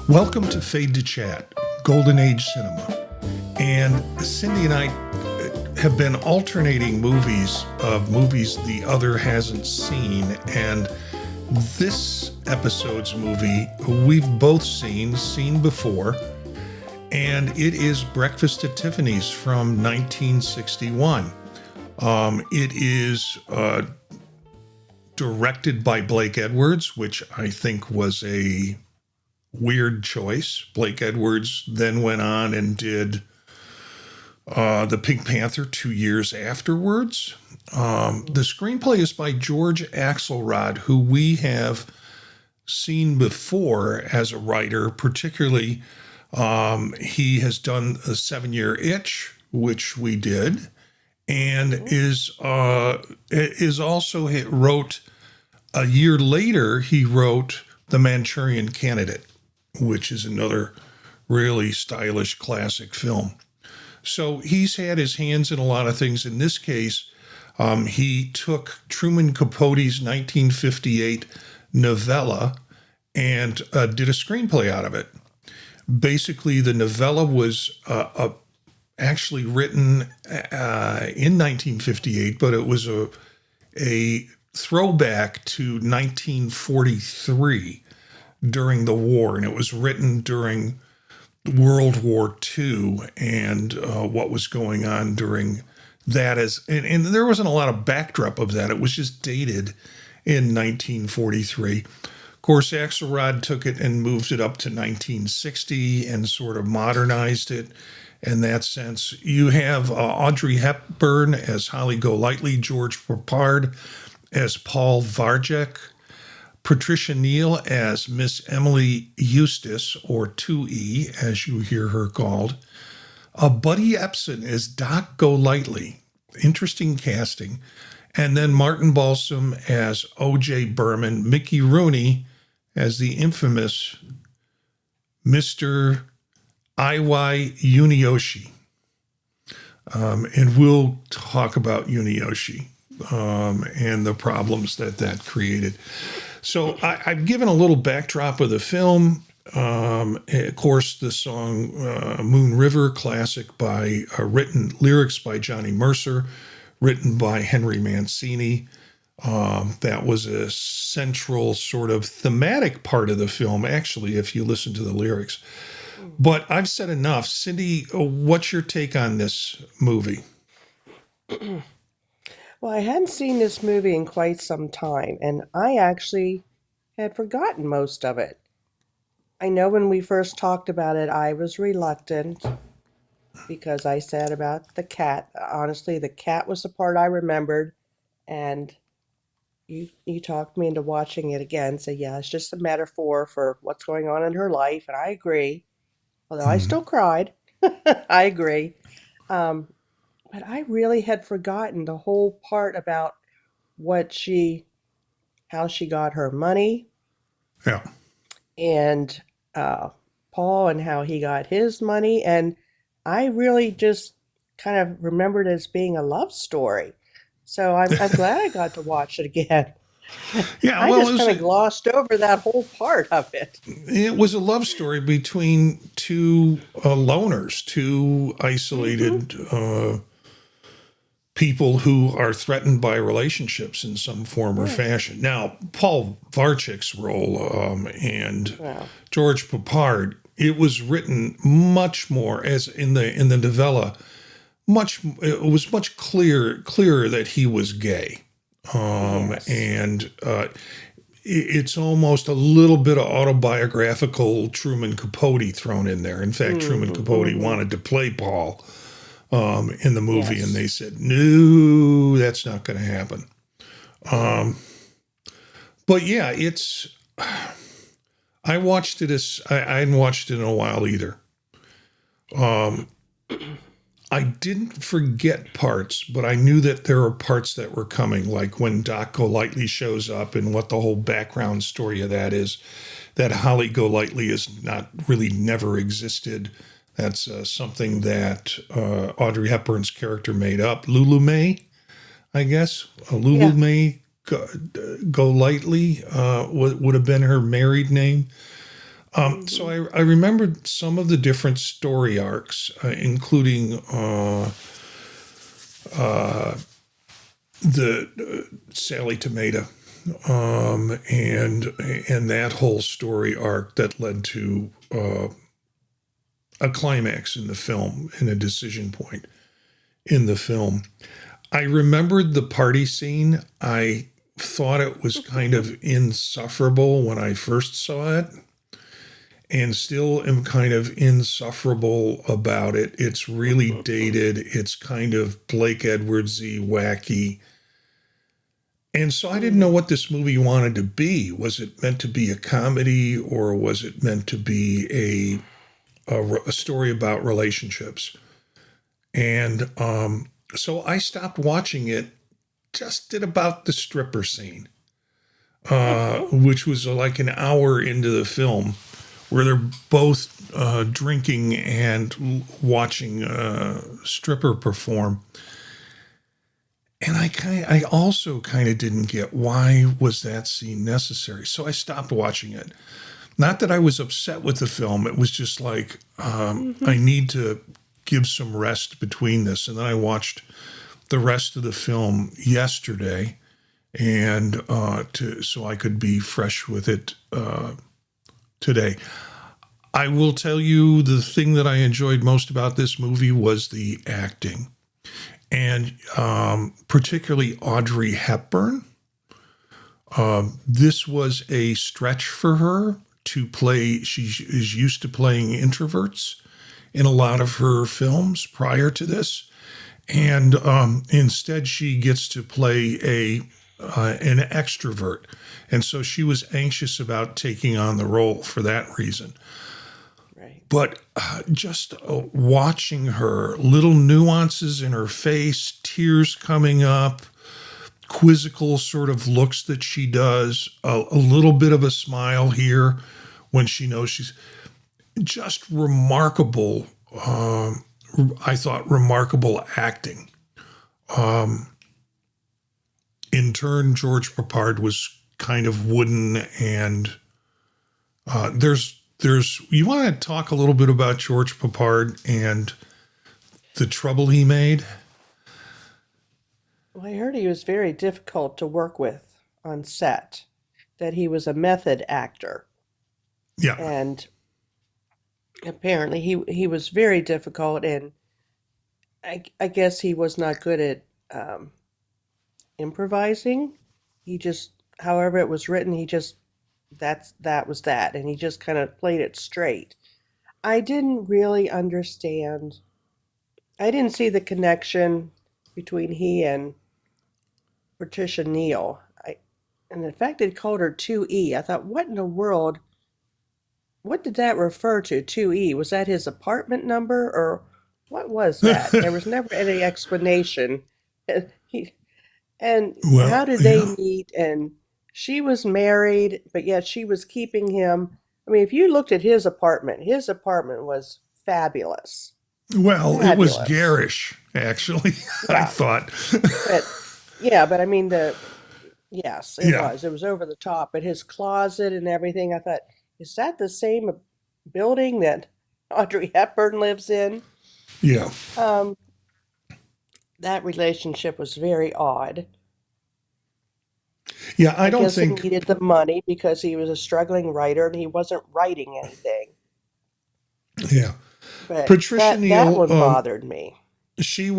Welcome to Fade to Chat, Golden Age Cinema. And Cindy and I have been alternating movies of movies the other hasn't seen. And this episode's movie we've both seen before. And it is Breakfast at Tiffany's from 1961. It is directed by Blake Edwards, which I think was a weird choice. Blake Edwards then went on and did The Pink Panther 2 years afterwards. The screenplay is by George Axelrod, who we have seen before as a writer. Particularly, he has done A 7-Year Itch, which we did, and is also wrote a year later. He wrote The Manchurian Candidate, which is another really stylish classic film. So he's had his hands in a lot of things. In this case, he took Truman Capote's 1958 novella and did a screenplay out of it. Basically, the novella was actually written in 1958, but it was a throwback to 1943 during the war, and it was written during World War II and what was going on during that. And there wasn't a lot of backdrop of that. It was just dated in 1943. Of course, Axelrod took it and moved it up to 1960 and sort of modernized it in that sense. You have Audrey Hepburn as Holly Golightly, George Peppard as Paul Varjek, Patricia Neal as Miss Emily Eustace, or 2E, as you hear her called. Buddy Ebsen as Doc Golightly. Interesting casting. And then Martin Balsam as O.J. Berman, Mickey Rooney as the infamous Mr. I.Y. Uniyoshi. And we'll talk about Uniyoshi and the problems that created. So I've given a little backdrop of the film. Of course, the song Moon River, classic by lyrics by Johnny Mercer, written by Henry Mancini. That was a central sort of thematic part of the film, actually, if you listen to the lyrics. But I've said enough. Cindy, what's your take on this movie? Well, I hadn't seen this movie in quite some time, and I actually had forgotten most of it. I know when we first talked about it, I was reluctant because I said about the cat. Honestly, the cat was the part I remembered, and you talked me into watching it again. So yeah, it's just a metaphor for what's going on in her life, and I agree. Although I still cried, I agree. Um, but I really had forgotten the whole part about how she got her money Yeah. and Paul and how he got his money. And I really just kind of remembered it as being a love story. So I'm glad I got to watch it again. Yeah, I well, just kind of glossed over that whole part of it. it was a love story between two loners, two isolated people who are threatened by relationships in some form or fashion. Now, Paul Varchek's role and Wow. George Peppard, it was written much more as in the novella. It was much clearer that he was gay. Yes. And it's almost a little bit of autobiographical Truman Capote thrown in there. In fact, Truman Capote wanted to play Paul in the movie, and Yes. they said, no, that's not going to happen. But yeah, I watched it I hadn't watched it in a while either. I didn't forget parts, but I knew that there were parts that were coming, like when Doc Golightly shows up and what the whole background story of that is, that Holly Golightly is not really never existed. That's something that Audrey Hepburn's character made up. Lulu May, I guess. Lulu Yeah. May Golightly would have been her married name. So I remembered some of the different story arcs, including the Sally Tomato, and that whole story arc that led to a climax in the film and a decision point in the film. I remembered the party scene. I thought it was kind of insufferable when I first saw it, and still am kind of insufferable about it. It's really dated. It's kind of Blake Edwards-y, wacky. And so I didn't know what this movie wanted to be. Was it meant to be a comedy, or was it meant to be a story about relationships? And so I stopped watching it just at about the stripper scene, which was like an hour into the film, where they're both drinking and watching a stripper perform. And I also kind of didn't get, why was that scene necessary? So I stopped watching it. Not that I was upset with the film. It was just like, I need to give some rest between this. And then I watched the rest of the film yesterday, and so I could be fresh with it today. I will tell you, the thing that I enjoyed most about this movie was the acting, and particularly Audrey Hepburn. This was a stretch for her to play. She is used to playing introverts in a lot of her films prior to this, and instead she gets to play an extrovert. And so she was anxious about taking on the role for that reason. Right. But just watching her, little nuances in her face, tears coming up, quizzical sort of looks that she does, a little bit of a smile here when she knows she's just remarkable. I thought remarkable acting. In turn, George Peppard was kind of wooden, and there's you want to talk a little bit about George Peppard and the trouble he made? Well, I heard he was very difficult to work with on set, that he was a method actor. Yeah. And apparently he was very difficult, and I guess he was not good at improvising. He just, however it was written, he just, that was that, and he just kind of played it straight. I didn't really understand. I didn't see the connection between he and Patricia Neal. And in fact, it called her 2E. I thought, what in the world? What did that refer to? 2E? Was that his apartment number, or what was that? There was never any explanation. He, and Well, how did they yeah. meet? And she was married, but yet she was keeping him. I mean, if you looked at his apartment was fabulous. Well, it was Fabulous. garish, actually, I Yeah. thought. But yeah, but I mean yes, it Yeah. was. It was over the top. But his closet and everything, I thought, is that the same building that Audrey Hepburn lives in? Yeah. Um, that relationship was very odd. Yeah. I I don't guess he think, needed the money because he was a struggling writer and he wasn't writing anything. yeah. But Patricia that Neal, one bothered me. she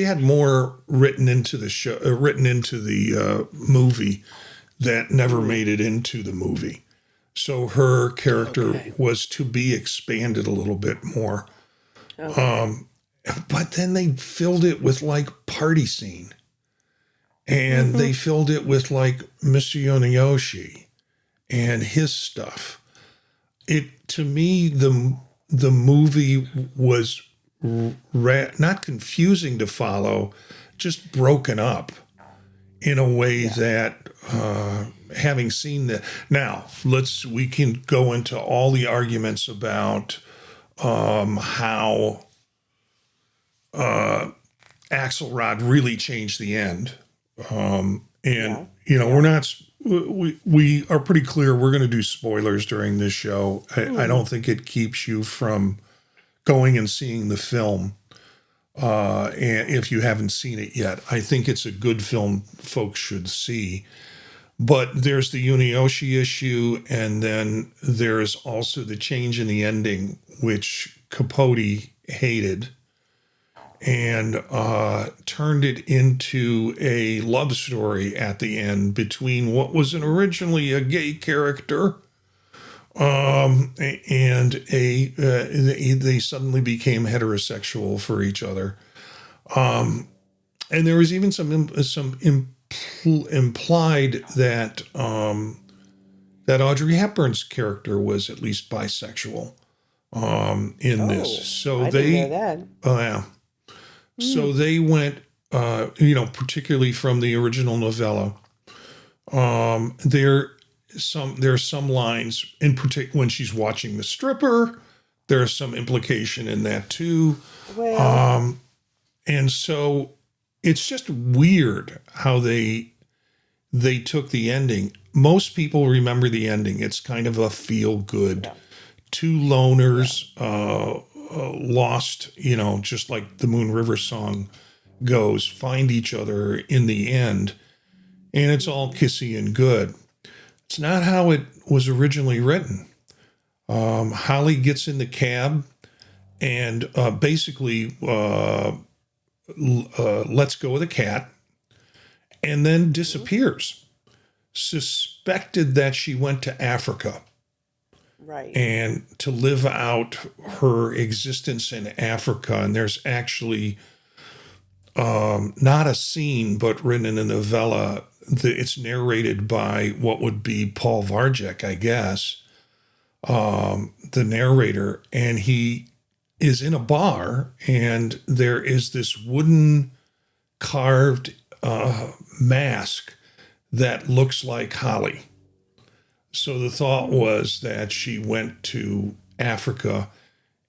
had more written into the show, written into the movie that never Mm, made it into the movie. So her character okay. was to be expanded a little bit more. Okay. But then they filled it with like party scene, and Hmm. they filled it with like Mr. Yoneyoshi and his stuff. It, to me, the movie was not confusing to follow, just broken up in a way Yeah. that, having seen that, now we can go into all the arguments about how Axelrod really changed the end. And, Yeah. we're Yeah. not, we are pretty clear we're going to do spoilers during this show. I don't think it keeps you from going and seeing the film and if you haven't seen it yet. I think it's a good film folks should see. But there's the Unioshi issue, and then there's also the change in the ending, which Capote hated and turned it into a love story at the end between what was originally a gay character and they suddenly became heterosexual for each other. And there was even implied that that Audrey Hepburn's character was at least bisexual in this. Oh, So I didn't know that. yeah. So they went, particularly from the original novella. There's some lines in particular when she's watching the stripper. There's some implication in that too, Well, and so it's just weird how they took the ending. Most people remember the ending. It's kind of a feel good. yeah. Two loners lost, just like the Moon River song goes, find each other in the end, and it's all kissy and good. It's not how it was originally written. Holly gets in the cab and basically lets go of the cat and then disappears. Suspected that she went to Africa Right. and to live out her existence in Africa. And there's actually not a scene, but written in a novella. It's narrated by what would be Paul Varjek, I guess, the narrator. And he is in a bar, and there is this wooden carved mask that looks like Holly. So the thought was that she went to Africa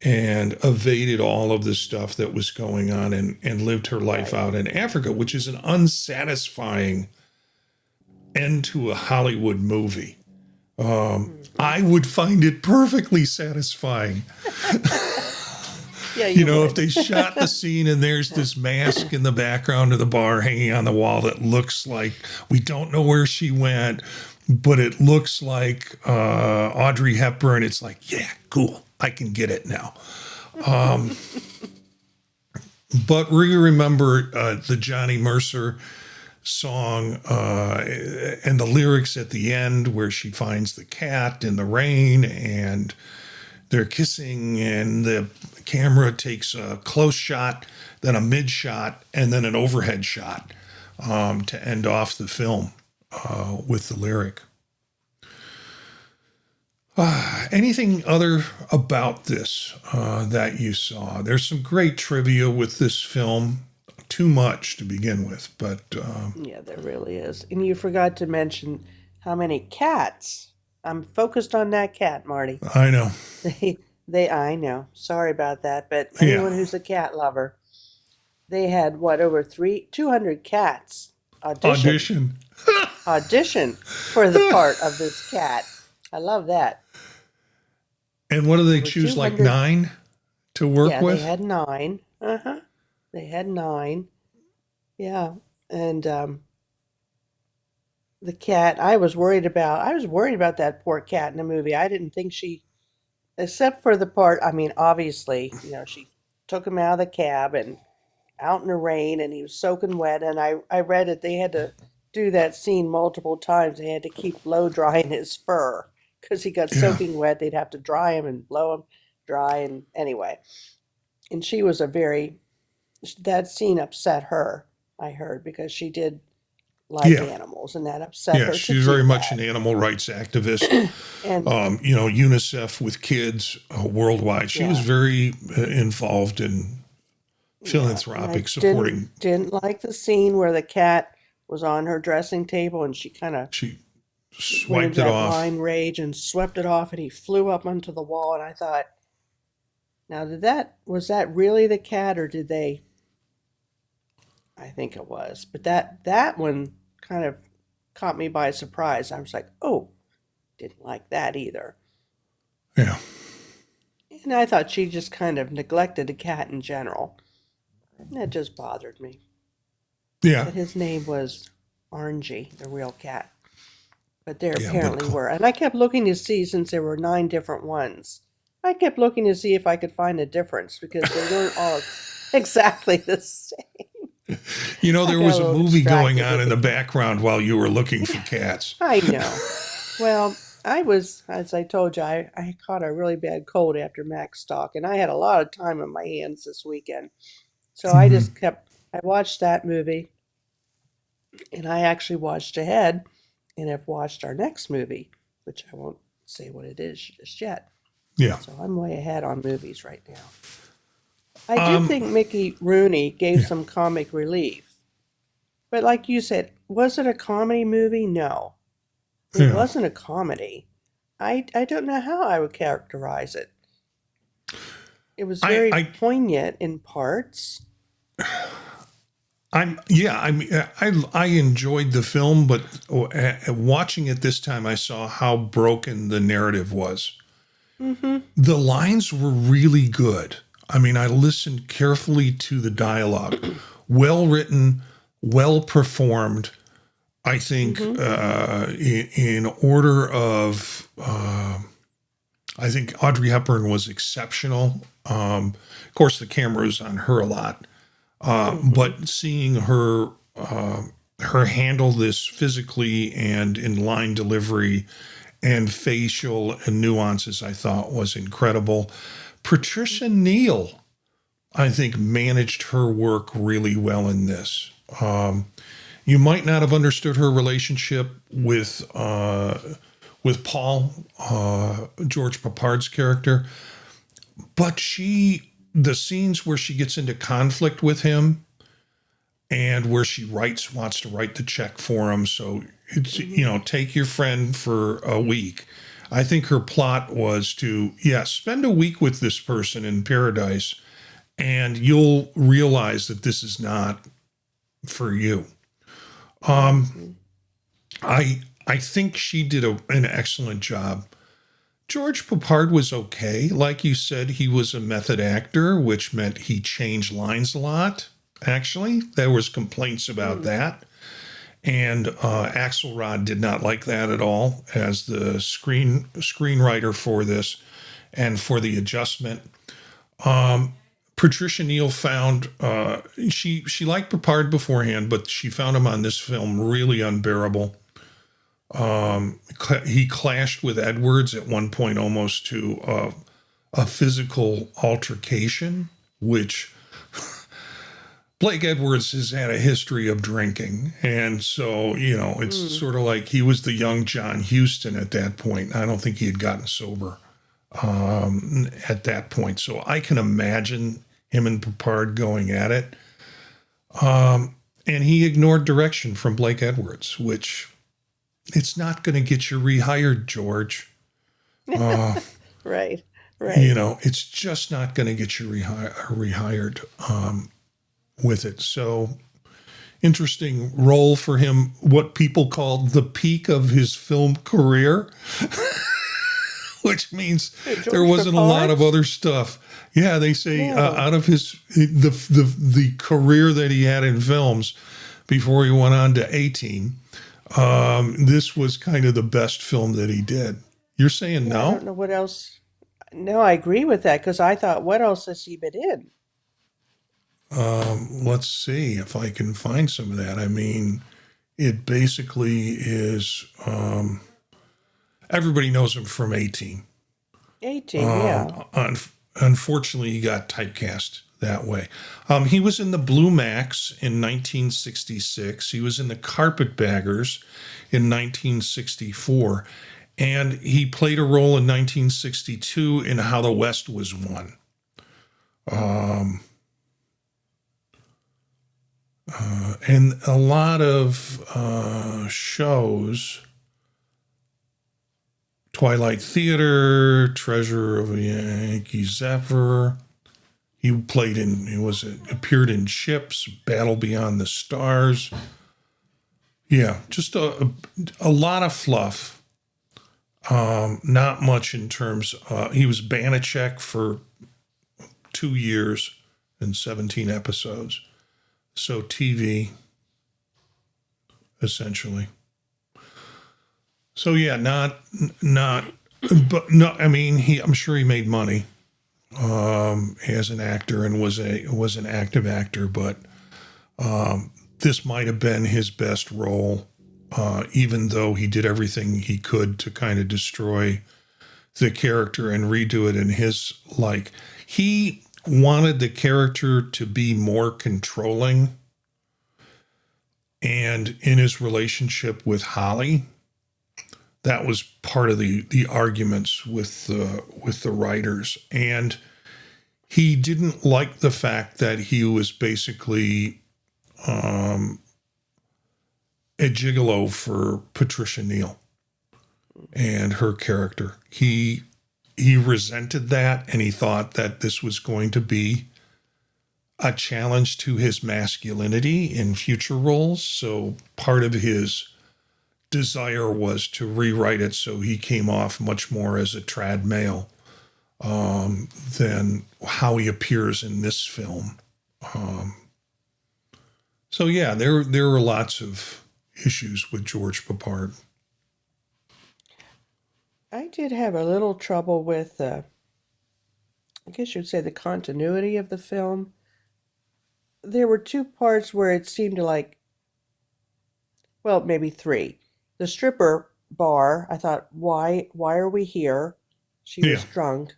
and evaded all of the stuff that was going on and lived her life out in Africa, which is an unsatisfying end to a Hollywood movie. I would find it perfectly satisfying. Yeah, you If would. they shot the scene and there's this mask in the background of the bar hanging on the wall that looks like we don't know where she went, but it looks like Audrey Hepburn. It's like, yeah, cool. I can get it now. But we remember the Johnny Mercer song and the lyrics at the end where she finds the cat in the rain and they're kissing and the camera takes a close shot, then a mid shot, and then an overhead shot to end off the film with the lyric. Anything other about this that you saw? There's some great trivia with this film. Too much to begin with, but Yeah, there really is. And you forgot to mention how many cats. I'm focused on that cat, Marty. I know. I know. Sorry about that, but Yeah. anyone who's a cat lover, they had what, over 200 cats Audition. audition for the part of this cat. I love that. And what do they Over choose, like 200. 9 to work Yeah, they with? had 9. Uh-huh. They had 9. Yeah. And the cat, I was worried about that poor cat in the movie. I didn't think she, except for the part, I mean, obviously, she took him out of the cab and out in the rain and he was soaking wet. And I read that they had to do that scene multiple times. They had to keep blow drying his fur because he got Yeah. soaking wet. They'd have to dry him and blow him dry. And anyway, and she was that scene upset her, I heard, because she did like Yeah. animals and that upset Yeah, her to she's very do much an that. animal rights activist. And UNICEF with kids worldwide. She was yeah, very involved in yeah. And I philanthropic supporting. didn't like the scene where the cat was on her dressing table and she kind of She went swiped into it that off. blind rage and swept it off and he flew up onto the wall and I thought, now was that really the cat or did they, I think it was, but that one kind of caught me by surprise. I was like, oh, didn't like that either. Yeah. And I thought she just kind of neglected the cat in general. That just bothered me. Yeah. That his name was Orangey, the real cat. But there Yeah. But apparently were. And I kept looking to see, since there were 9 different ones, I kept looking to see if I could find a difference because they weren't all exactly the same. I there got a was a little movie going distracted on with in the the background while you were looking for cats. I know. Well, I was, as I told you, I caught a really bad cold after Max talk, and I had a lot of time on my hands this weekend. So I Hmm. just I watched that movie, and I actually watched ahead, and have watched our next movie, which I won't say what it is just yet. Yeah. So I'm way ahead on movies right now. I did Um. think Mickey Rooney gave Yeah. some comic relief. But like you said, was it a comedy movie? No. It Yeah. wasn't a comedy. I don't know how I would characterize it. It was I. very I. poignant in parts. I'm. Yeah. I mean, I enjoyed the film, but watching it this time, I saw how broken the narrative was. Mm-hmm. The lines were really good. I mean, I listened carefully to the dialogue. Well written, well performed. I think Mm-hmm. in order of, I think Audrey Hepburn was exceptional. Of course, the camera is on her a lot, Mm-hmm. but seeing her handle this physically and in line delivery and facial and nuances, I thought was incredible. Patricia Neal, I think, managed her work really well in this. You might not have understood her relationship with Paul, George Peppard's character, but the scenes where she gets into conflict with him and where she wants to write the check for him, so it's Mm-hmm. take your friend for a week. I think her plot was to spend a week with this person in paradise, and you'll realize that this is not for you. Mm-hmm. I think she did an excellent job. George Peppard was okay. Like you said, he was a method actor, which meant he changed lines a lot. Actually, there was complaints about Mm-hmm. that. And Axelrod did not like that at all as the screenwriter for this and for the adjustment. Patricia Neal found she liked Peppard beforehand, but she found him on this film really unbearable. He clashed with Edwards at one point almost to a physical altercation, which Blake Edwards has had a history of drinking. And so, it's Mm. sort of like he was the young John Huston at that point. I don't think he had gotten sober at that point. So I can imagine him and Peppard going at it. And he ignored direction from Blake Edwards, which it's not going to get you rehired, George. Right. Right. It's just not going to get you rehired with it. So interesting role for him, what people called the peak of his film career, which means there George wasn't a lot of Peppard? other stuff. Yeah, they say No. out of the career that he had in films before he went on to 18, this was kind of the best film that he did. You're saying Yeah, I don't no? know what else. No, I agree with that because I thought, what else has he been in? Let's see if I can find some of that. I mean, it basically is. Everybody knows him from 18. 18, yeah. Unfortunately, he got typecast that way. He was in the Blue Max in 1966. He was in the Carpetbaggers in 1964. And he played a role in 1962 in How the West Was Won. And a lot of shows, Twilight Theater, Treasure of a Yankee Zephyr. He appeared in Chips, Battle Beyond the Stars. Yeah, just a lot of fluff. Not much in terms. He was Banachek for 2 years and 17 episodes. So TV, essentially. So yeah, not, but no. I mean, I'm sure he made money as an actor and was an active actor, but this might have been his best role, even though he did everything he could to kind of destroy the character and redo it in his like. He wanted the character to be more controlling, and in his relationship with Holly, that was part of the arguments with the writers, and he didn't like the fact that he was basically a gigolo for Patricia Neal and her character. He resented that, and he thought that this was going to be a challenge to his masculinity in future roles. So part of his desire was to rewrite it so he came off much more as a trad male than how he appears in this film. So yeah, there are lots of issues with George Peppard. I did have a little trouble with, I guess you'd say, the continuity of the film. There were two parts where it seemed to well, maybe three. The stripper bar, I thought, why are we here? She Yeah. was drunk,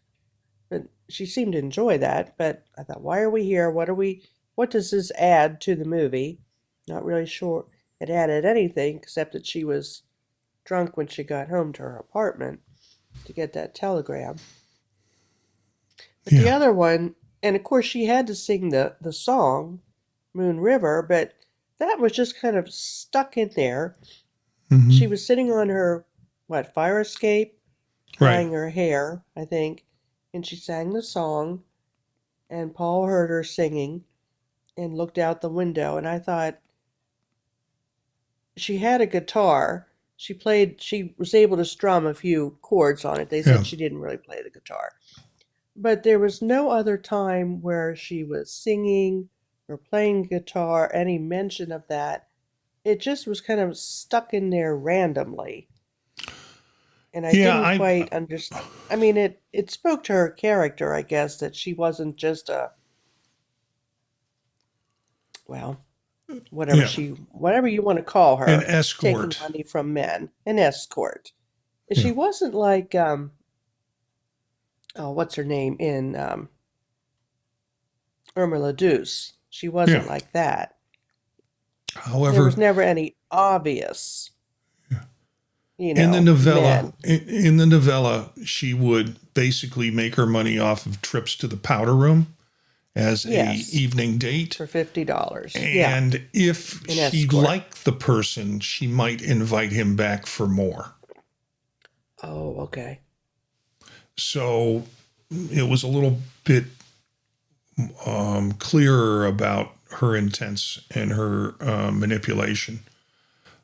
but she seemed to enjoy that. But I thought, why are we here? What does this add to the movie? Not really sure it added anything except that she was drunk when she got home to her apartment to get that telegram. But the Yeah. other one, and of course she had to sing the song, Moon River, but that was just kind of stuck in there. She Mm-hmm. was sitting on her, fire escape, Right. drying her hair, I think, and she sang the song, and Paul heard her singing and looked out the window, and I thought, she had a guitar. She was able to strum a few chords on it. They Yeah. said she didn't really play the guitar. But there was no other time where she was singing or playing guitar, any mention of that. It just was kind of stuck in there randomly. And I Yeah. didn't quite understand. I mean, it spoke to her character, I guess, that she wasn't just well, Yeah. whatever you want to call An her, taking escort. money from men, an escort. Yeah. She wasn't like oh, what's her name in Irma la Douce. She Yeah. wasn't like that. There was However, never any obvious, in the novella, men. in the novella, she would basically make her money off of trips to the powder room as a Yes, evening date. for $50. Yeah, And if an she escort. liked the person, she might invite him back for more. Oh, okay. So it was a little bit clearer about her intents and her manipulation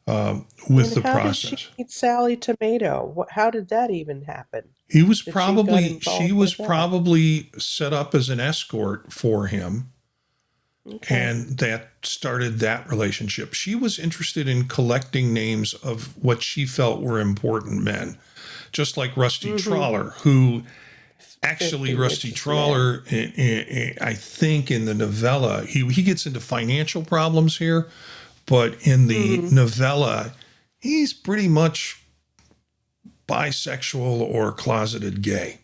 with And the how did she process. meet Sally Tomato? How did that even happen? He was That she got she involved was with that? probably set up as an escort for him, Okay. and that started that relationship. She was interested in collecting names of what she felt were important men, just like Rusty Mm-hmm. Trawler, who actually 50 Rusty richest men. Trawler, I think in the novella, he gets into financial problems here, but in the Mm-hmm. novella, he's pretty much bisexual or closeted gay.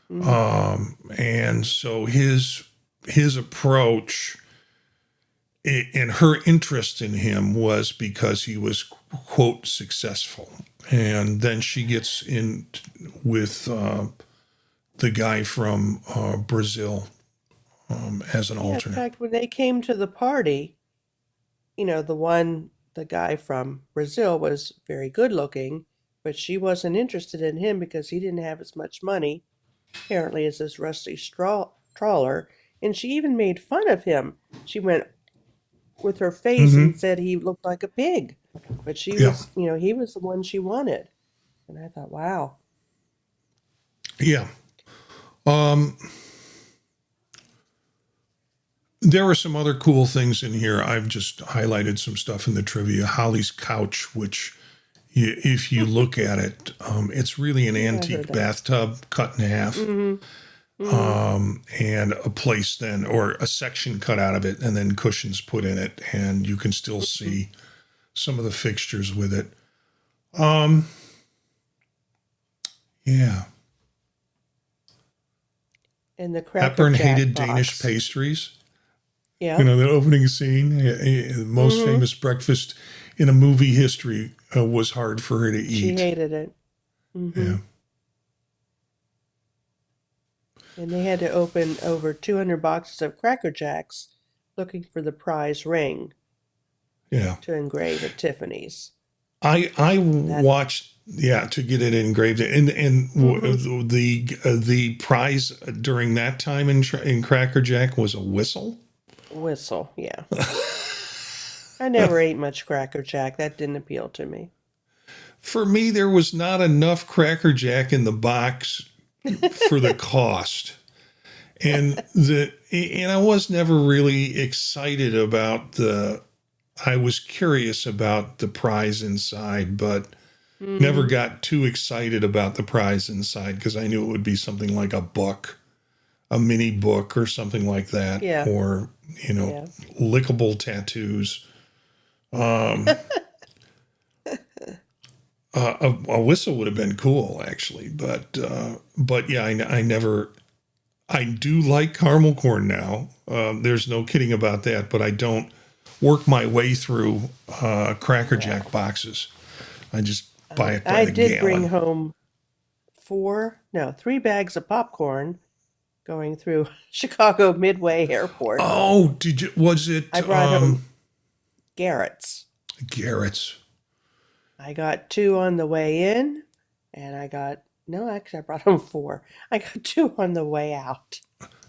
Mm-hmm. And so his approach and her interest in him was because he was quote successful. And then she gets in with the guy from Brazil as an Yeah, in alternate. fact, when they came to the party, the guy from Brazil was very good looking, but she wasn't interested in him because he didn't have as much money, apparently, as this Trawler. And she even made fun of him. She went, with her face Hmm. and said he looked like a pig. But she Yeah. was, he was the one she wanted. And I thought, wow. Yeah. Um, there were some other cool things in here. I've just highlighted some stuff in the trivia. Holly's couch, which, if you look at it, it's really an Yeah, I heard antique that. bathtub cut in half, Mm-hmm. Mm-hmm. and a place then, or a section cut out of it, and then cushions put in it, and you can still Mm-hmm. see some of the fixtures with it. Um, yeah. And the Cracker Hepburn Jack hated Danish box. pastries. Yeah. The opening scene, the most Mm-hmm. famous breakfast in a movie history, was hard for her to She eat. hated it. Mm-hmm. Yeah. And they had to open over 200 boxes of Cracker Jacks looking for the prize ring Yeah. to engrave at Tiffany's. I That. watched, yeah, to get it engraved, and Mm-hmm. the prize during that time in Cracker Jack was a whistle. Whistle, yeah. I never ate much Cracker Jack. That didn't appeal to me. For me, there was not enough Cracker Jack in the box for the cost. And I was never really excited about I was curious about the prize inside, but never Mm-hmm. got too excited about the prize inside because I knew it would be something like a book, a mini book or something like that, Yeah, or, yeah. lickable tattoos. Um, a whistle would have been cool actually, but yeah, I never, I do like caramel corn now. There's no kidding about that, but I don't work my way through Cracker Well, Jack boxes. I just buy it by I the did bring gallon. home 3 bags of popcorn going through Chicago Midway Airport. Oh, was I it brought home Garrett's. Garrett's? I got 2 on the way in, and no, actually, I brought home 4. I got 2 on the way out,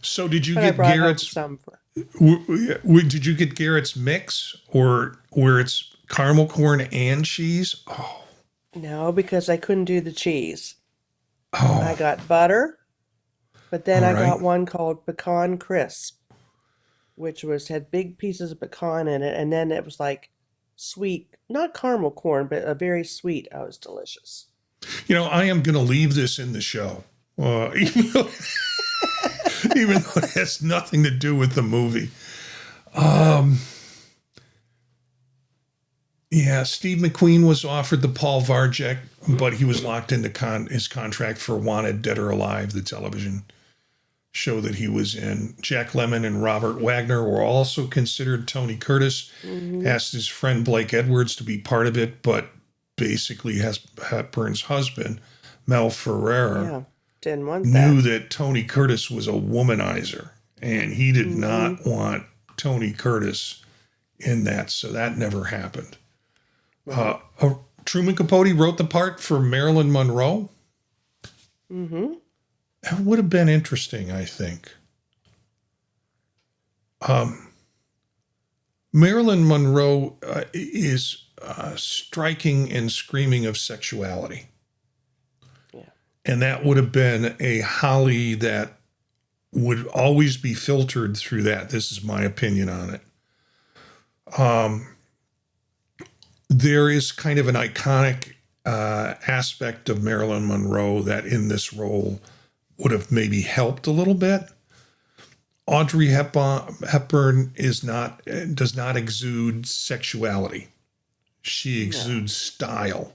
So did you but I get brought home Garrett's? some for. Did you get Garrett's mix or where it's caramel corn and cheese? Oh, No, because I couldn't do the cheese. I oh, got butter, but then all I right. got one called Pecan Crisp, which had big pieces of pecan in it, and then it was like sweet, not caramel corn, but a very sweet. Oh, it was delicious. I am going to leave this in the show, even though, even though it has nothing to do with the movie. Uh, Um, yeah, Steve McQueen was offered the Paul Varjek, but he was locked into his contract for Wanted Dead or Alive, the television show that he was in. Jack Lemmon and Robert Wagner were also considered. Tony Curtis mm-hmm. asked his friend Blake Edwards to be part of it, but basically Hepburn's husband, Mel Ferrer, Yeah, didn't want knew that. that Tony Curtis was a womanizer, and he did Mm-hmm. not want Tony Curtis in that, so that never happened. Right. Truman Capote wrote the part for Marilyn Monroe. Mm-hmm. That would have been interesting, I think. Marilyn Monroe is striking and screaming of sexuality. Yeah. And that would have been a Holly that would always be filtered through that. This is my opinion on it. There is kind of an iconic aspect of Marilyn Monroe that in this role would have maybe helped a little bit. Audrey Hepburn does not exude sexuality. She No. exudes style.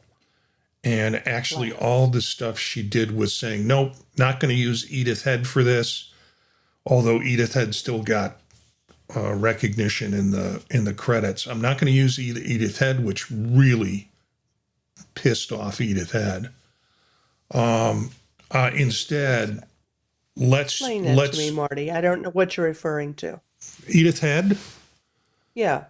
And actually, all Class. the stuff she did was saying, nope, not going to use Edith Head for this. Although Edith Head still got recognition in the credits. I'm not going to use Edith Head, which really pissed off Edith Head. Instead, Explain that to me, let's Marty. I don't know what you're referring to. Edith Head. Yeah.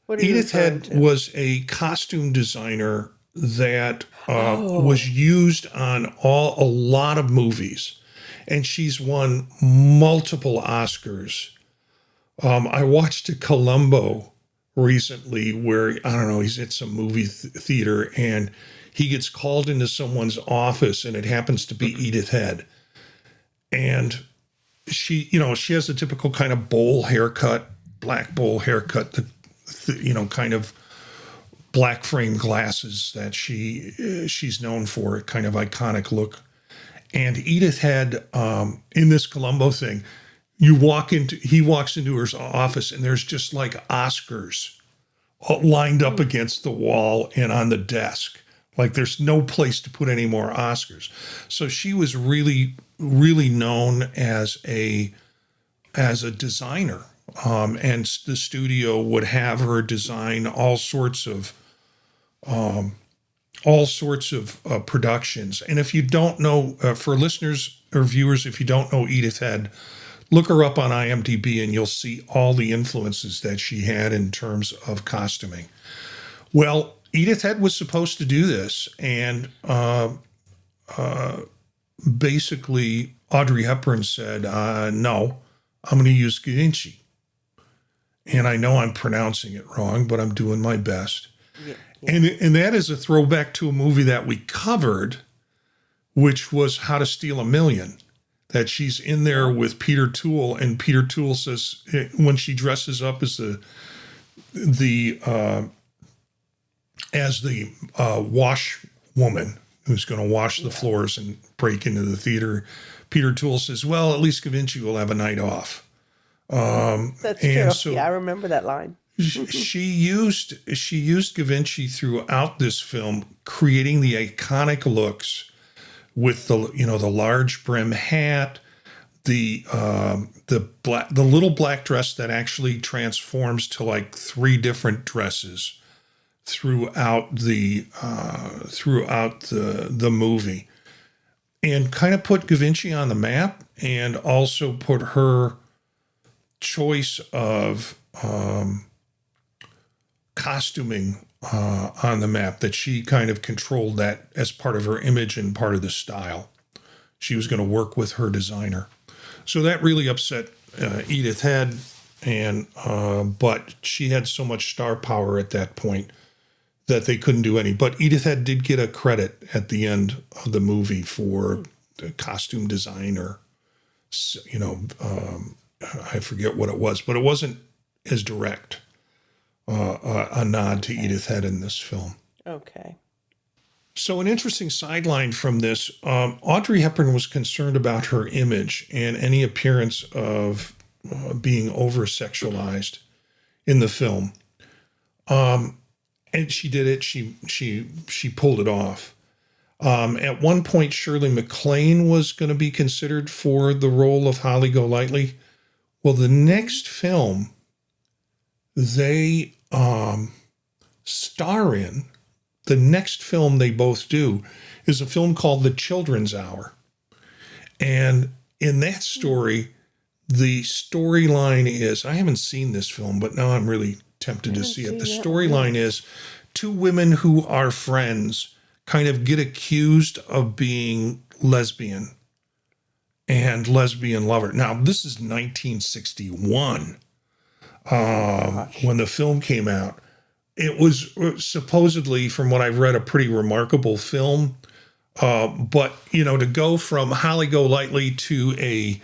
What are you Edith referring Head to? was a costume designer that was Oh, used on a lot of movies, and she's won multiple Oscars. I watched a Columbo recently where, I don't know, he's at some movie theater and he gets called into someone's office and it happens to be Edith Head. And she, she has a typical kind of bowl haircut, black bowl haircut, kind of black frame glasses that she's known for, kind of iconic look. And Edith had, in this Columbo thing, he walks into her office and there's just like Oscars lined up against the wall and on the desk. Like there's no place to put any more Oscars. So she was really, really known as a designer. And the studio would have her design all sorts of productions. And if you don't know, for listeners or viewers, if you don't know Edith Head, look her up on IMDb and you'll see all the influences that she had in terms of costuming. Well, Edith Head was supposed to do this, and basically Audrey Hepburn said, no, I'm going to use Givenchy. And I know I'm pronouncing it wrong, but I'm doing my best. Yeah. And that is a throwback to a movie that we covered, which was How to Steal a Million, that she's in there with Peter Toole, and Peter Toole says, when she dresses up as the wash woman who's going to wash the floors and break into the theater, Peter Toole says, well, at least Givenchy will have a night off. That's true. So yeah, I remember that line. she used Givenchy throughout this film, creating the iconic looks with the large brim hat, the little black dress that actually transforms to like 3 different dresses throughout the movie, and kind of put Givenchy on the map, and also put her choice of costuming on the map, that she kind of controlled that as part of her image and part of the style. She was going to work with her designer. So that really upset Edith Head, but she had so much star power at that point that they couldn't do any. But Edith Head did get a credit at the end of the movie for the costume design, or, I forget what it was, but it wasn't as direct a nod to Edith Head in this film. Okay. So an interesting sideline from this, Audrey Hepburn was concerned about her image and any appearance of being over-sexualized in the film. And she did it. She pulled it off. At one point, Shirley MacLaine was going to be considered for the role of Holly Golightly. Well, the next film they star in, the next film they both do, is a film called The Children's Hour. And in that story, the storyline is, I haven't seen this film, but now I'm really tempted to see it. The storyline is 2 women who are friends kind of get accused of being lesbian and lesbian lover. Now, this is 1961 when the film came out. It was supposedly, from what I've read, a pretty remarkable film. But, to go from Holly Golightly to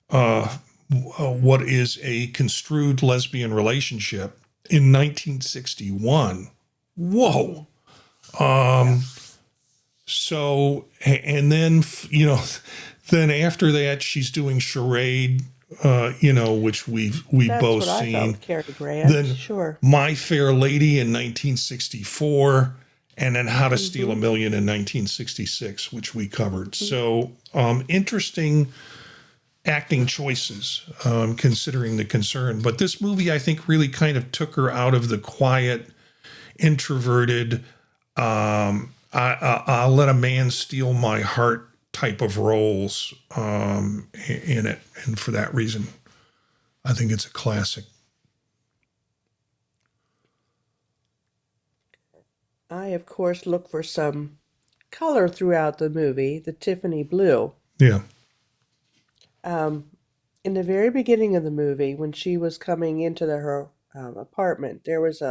what is a construed lesbian relationship in 1961, whoa. So, and then, then after that, she's doing Charade, which we've both seen. Then sure. My Fair Lady in 1964, and then How to Steal a Million in 1966, which we covered. So, interesting acting choices, considering the concern. But this movie, I think, really kind of took her out of the quiet, introverted, I'll let a man steal my heart type of roles in it. And for that reason, I think it's a classic. I, of course, look for some color throughout the movie, the Tiffany blue. Yeah. In the very beginning of the movie, when she was coming into her apartment, there was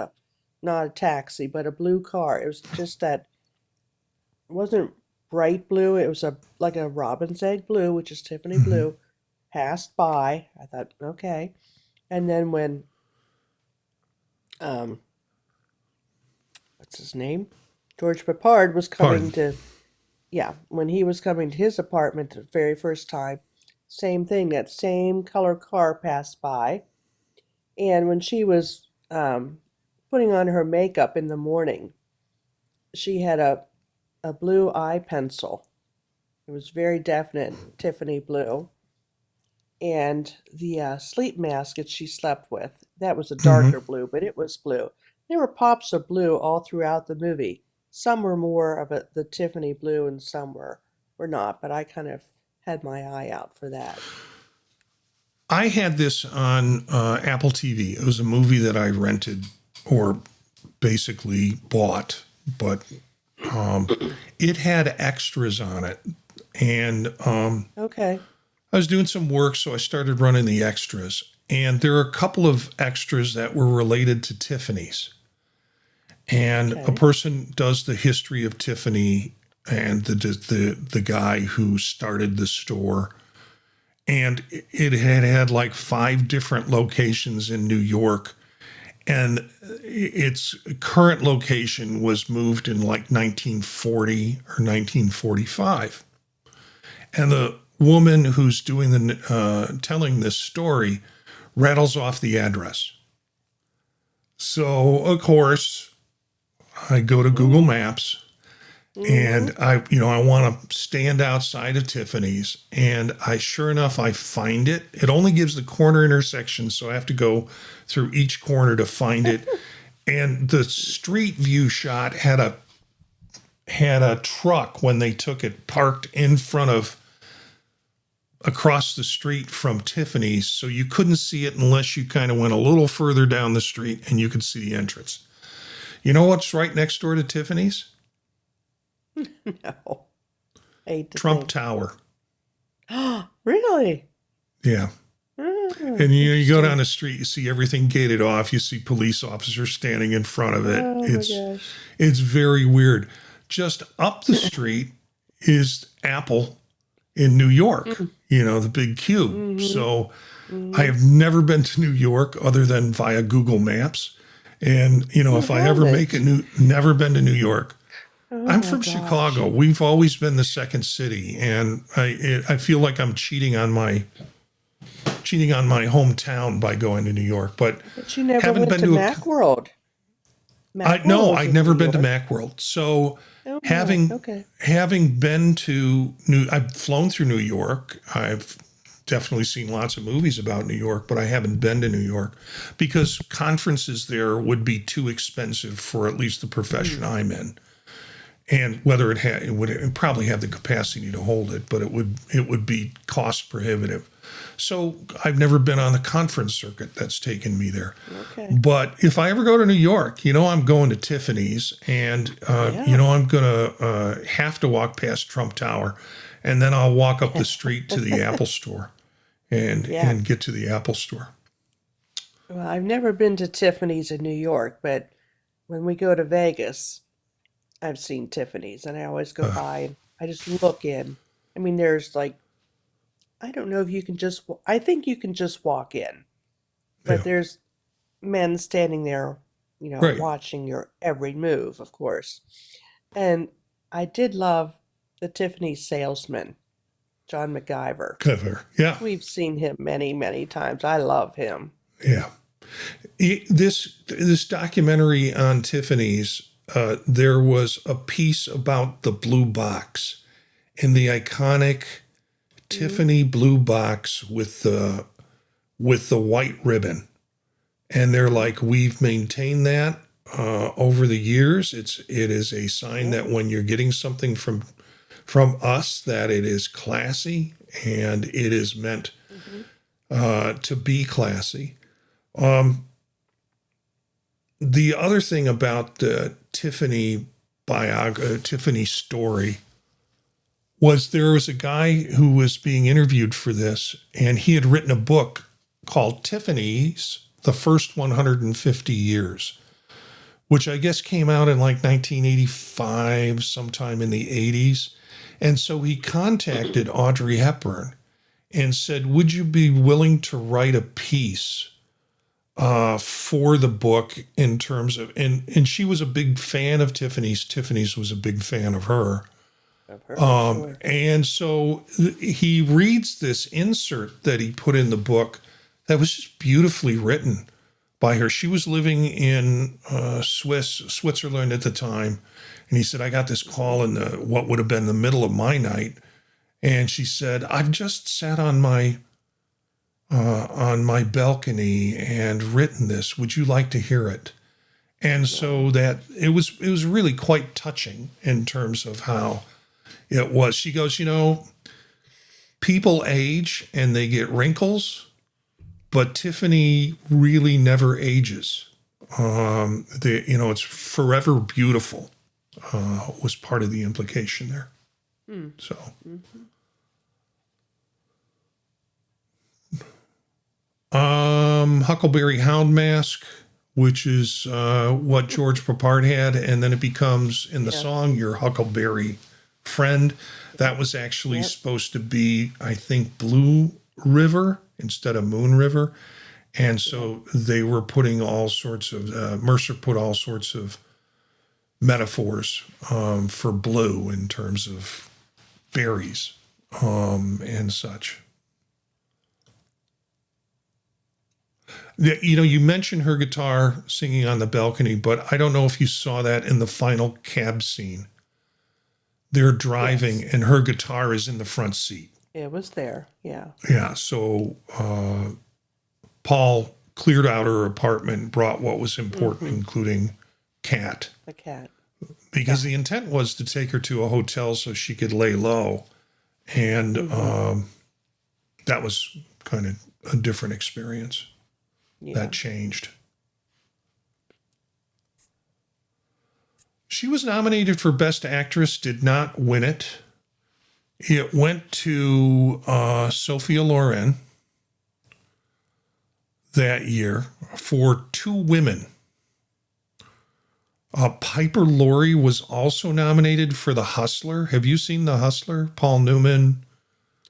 not a taxi, but a blue car. It was just that, it wasn't bright blue. It was like a robin's egg blue, which is Tiffany Hmm. blue, passed by. I thought, okay. And then when, um, what's his name? George Peppard was coming Pardon. to, yeah, when he was coming to his apartment the very first time, same thing, that same color car passed by. And when she was putting on her makeup in the morning, she had a blue eye pencil. It was very definite, Tiffany blue. And the sleep mask that she slept with, that was a Hmm. darker blue, but it was blue. There were pops of blue all throughout the movie. Some were more of the Tiffany blue, and some were not. But I kind of had my eye out for that. I had this on Apple TV. It was a movie that I rented or basically bought, but it had extras on it. And Okay, I was doing some work, so I started running the extras. And there are a couple of extras that were related to Tiffany's. And a okay. person does the history of Tiffany and the guy who started the store. And it had like 5 different locations in New York, and its current location was moved in like 1940 or 1945. And the woman who's doing the telling this story rattles off the address. So of course I go to Google Mm, Maps, mm-hmm. and I want to stand outside of Tiffany's, and I sure enough I find it. It only gives the corner intersection, so I have to go through each corner to find it. And the street view shot had a truck when they took it parked in front of across the street from Tiffany's, so you couldn't see it unless you kind of went a little further down the street and you could see the entrance. You know what's right next door to Tiffany's? No, I hate to Trump think. Tower. Really? Yeah. Mm, And you go down interesting. the street, you see everything gated off. You see police officers standing in front of it. Oh my gosh. It's very weird. Just up the street is Apple in New York. Mm, The big Q. mm-hmm. So I Mm-hmm. have never been to New York other than via Google Maps. And You if I ever make haven't. never been to New York. Oh I'm my from gosh. Chicago. We've always been the second city, and I feel like I'm cheating on my hometown by going to New York, but But you never haven't went been to to a. Macworld. I Macworld no, was I'd in New never been to York. Macworld. So Oh my. having Okay. having been to I've flown through New York. I've definitely seen lots of movies about New York, but I haven't been to New York because conferences there would be too expensive for at least the profession Mm. I'm in. And whether it would probably have the capacity to hold it, but it would be cost prohibitive. So I've never been on the conference circuit that's taken me there. Okay. But if I ever go to New York, I'm going to Tiffany's, and Yeah. I'm gonna have to walk past Trump Tower, and then I'll walk up the street to the Apple Store and Yeah. and get to the Apple Store. Well, I've never been to Tiffany's in New York, but when we go to Vegas, I've seen Tiffany's, and I always go Uh, by and I just look in. I mean, there's like, I don't know if you can just, I think you can just walk in, but yeah, there's men standing there, right, watching your every move, of course. And I did love the Tiffany salesman, John McGiver. cover, yeah, We've seen him many, many times. I love him. yeah. This documentary on Tiffany's, there was a piece about the blue box and the iconic Hmm. Tiffany blue box with the white ribbon. And they're like, we've maintained that over the years. It is a sign Yeah. that when you're getting something from us, that it is classy and it is meant Hmm. to be classy. Um, the other thing about the Tiffany story was there was a guy who was being interviewed for this, and he had written a book called Tiffany's the first 150 years, which I guess came out in like 1985, sometime in the 80s. And so he contacted Audrey Hepburn and said, would you be willing to write a piece for the book in terms of, and she was a big fan of Tiffany's. Tiffany's was a big fan of her. Sure. And so he reads this insert that he put in the book that was just beautifully written by her. She was living in Switzerland at the time. And he said, I got this call in what would have been the middle of my night. And she said, I've just sat on my balcony and written this. Would you like to hear it? And so that it was really quite touching in terms of how it was. She goes, people age and they get wrinkles, but Tiffany really never ages. It's forever beautiful, was part of the implication there. So. Huckleberry Hound Mask, which is what George Peppard had, and then it becomes in the song your Huckleberry Friend. That was actually supposed to be, I think, Blue River instead of Moon River. And so they were putting all sorts of, Mercer put all sorts of metaphors for blue in terms of berries and such. You mentioned her guitar singing on the balcony, but I don't know if you saw that in the final cab scene. They're driving and her guitar is in the front seat. It was there, yeah. Yeah, so Paul cleared out her apartment, brought what was important, including Cat. The cat. Because the intent was to take her to a hotel so she could lay low. And that was kind of a different experience. Yeah. That changed. She was nominated for Best Actress, did not win it. It went to Sophia Loren that year for Two Women. Piper Laurie was also nominated for The Hustler. Have you seen The Hustler? Paul Newman.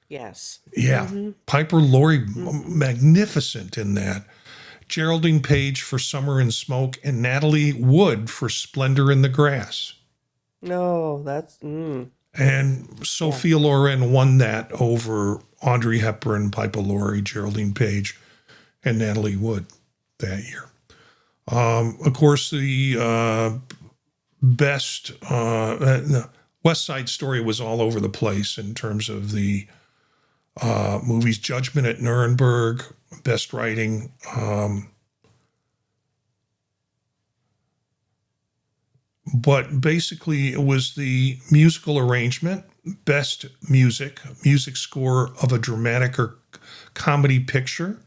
Yes. Yeah. Piper Laurie, magnificent in that. Geraldine Page for Summer and Smoke, and Natalie Wood for Splendor in the Grass. No, that's... And Sophia Loren won that over Audrey Hepburn, Piper Laurie, Geraldine Page, and Natalie Wood that year. Of course, the best West Side Story was all over the place in terms of the movies. Judgment at Nuremberg, best writing. But basically, it was the musical arrangement, best music score of a dramatic or comedy picture.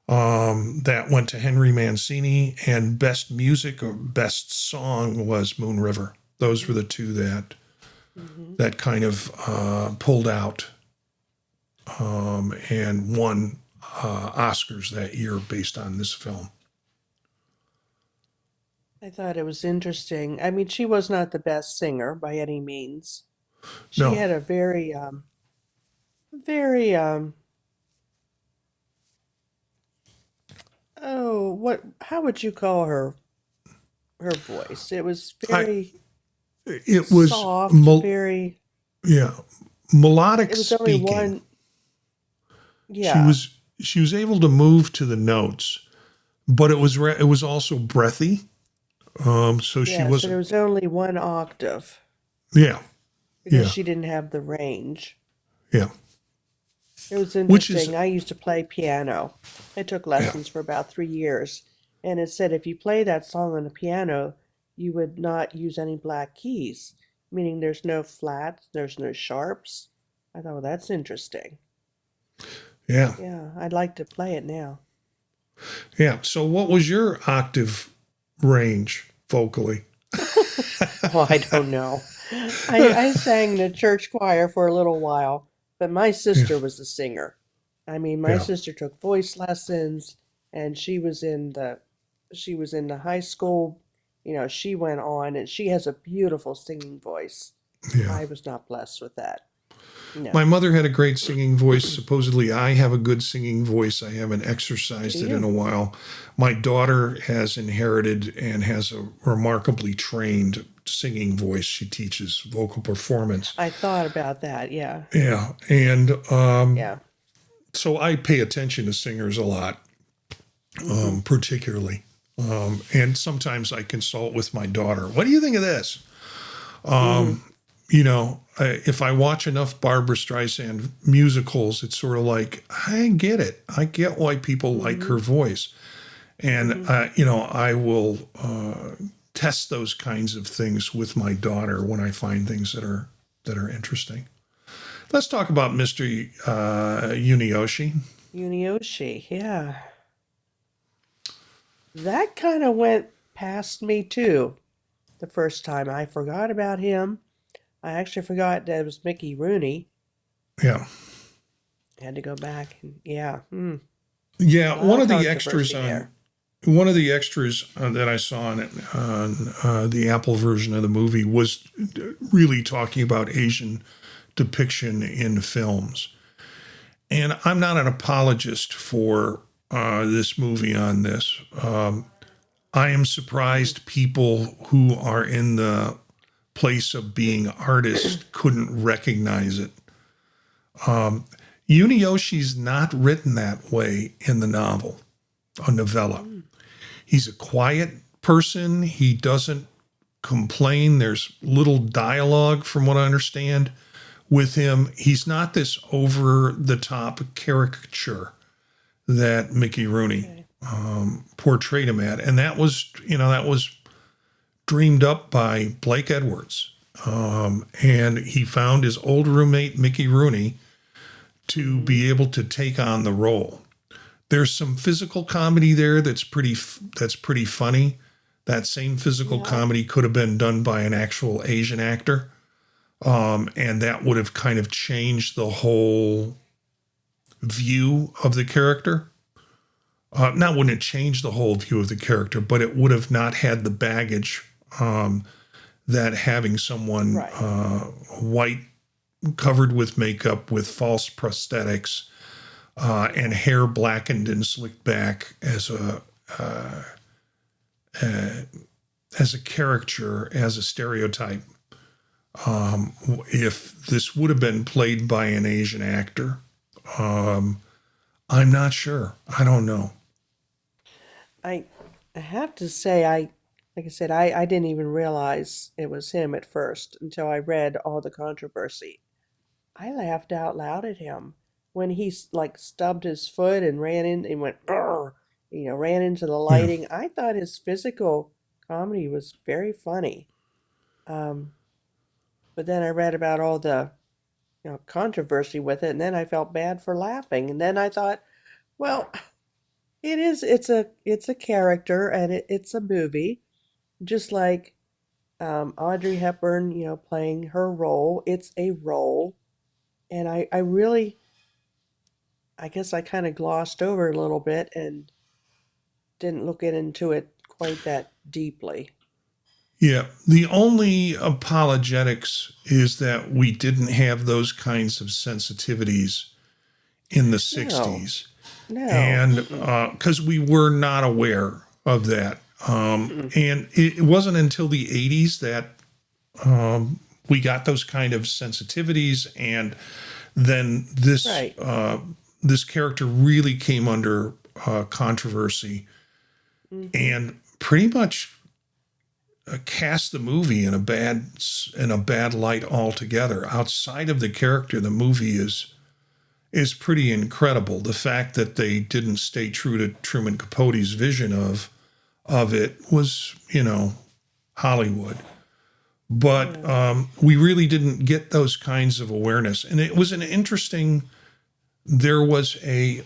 That went to Henry Mancini, and best music or best song was Moon River. Those were the two that kind of pulled out and won Oscars that year based on this film. I thought it was interesting. I mean, she was not the best singer by any means. She had a very, how would you call her voice? It was very soft, very... Yeah, melodic it was speaking. Only one... Yeah. She was able to move to the notes, but it was also breathy. So she wasn't... So there was only one octave. Yeah. Because she didn't have the range. Yeah. It was interesting. I used to play piano. I took lessons for about 3 years. And it said if you play that song on the piano, you would not use any black keys, meaning there's no flats, there's no sharps. I thought, well, that's interesting. Yeah. Yeah, I'd like to play it now. Yeah. So what was your octave range vocally? Well, I don't know. I sang in the church choir for a little while, but my sister was the singer. I mean, my sister took voice lessons, and she was in the high school. She went on, and she has a beautiful singing voice. Yeah. I was not blessed with that. No. My mother had a great singing voice. Supposedly, I have a good singing voice. I haven't exercised Do it in you? a while. My daughter has inherited and has a remarkably trained singing voice. She teaches vocal performance. I thought about that. Yeah. Yeah. And Yeah. so I pay attention to singers a lot, Hmm. particularly. And sometimes I consult with my daughter. What do you think of this? Hmm. If I watch enough Barbra Streisand musicals, it's sort of like, I get it. I get why people like Hmm. her voice. And, Hmm. I will test those kinds of things with my daughter when I find things that are interesting. Let's talk about Mr. Unioshi. Unioshi. Yeah. That kind of went past me too. The first time I forgot about him. I actually forgot that it was Mickey Rooney. Yeah. Had to go back and yeah, a Yeah. lot of controversy there. One of the extras that I saw on the Apple version of the movie was really talking about Asian depiction in films. And I'm not an apologist for this movie on this. I am surprised people who are in the place of being artists couldn't recognize it. Uniyoshi's not written that way in the novel, a novella. Mm, He's a quiet person. He doesn't complain. There's little dialogue, from what I understand, with him. He's not this over the top caricature that Mickey Rooney okay. portrayed him at. And that was dreamed up by Blake Edwards. And he found his old roommate, Mickey Rooney, to Hmm. be able to take on the role. There's some physical comedy there that's pretty funny. That same physical Yeah. comedy could have been done by an actual Asian actor, and that would have kind of changed the whole view of the character. Not wouldn't it change the whole view of the character, but it would have not had the baggage that having someone Right. white, covered with makeup, with false prosthetics, and hair blackened and slicked back as a caricature, as a stereotype. If this would have been played by an Asian actor, um, I'm not sure. I don't know. I I have to say like I said, I didn't even realize it was him at first until I read all the controversy. I laughed out loud at him when he like stubbed his foot and ran in and went "Grr," ran into the Yeah. lighting. I thought his physical comedy was very funny. Um, but then I read about all the controversy with it, and then I felt bad for laughing. And then I thought, well, it's a character, and it's a movie, just like Audrey Hepburn, playing her role. It's a role, and I really, I guess I kind of glossed over it a little bit and didn't look into it quite that deeply. Yeah. The only apologetics is that we didn't have those kinds of sensitivities in the No, 60s. no, And mm-mm, because we were not aware of that. mm-mm, And it wasn't until the 80s that we got those kind of sensitivities. And then right. this character really came under controversy Mm-hmm. and pretty much cast the movie in a bad light altogether. Outside of the character, the movie is pretty incredible. The fact that they didn't stay true to Truman Capote's vision of it was, Hollywood. But Yeah. we really didn't get those kinds of awareness, and it was an interesting. There was a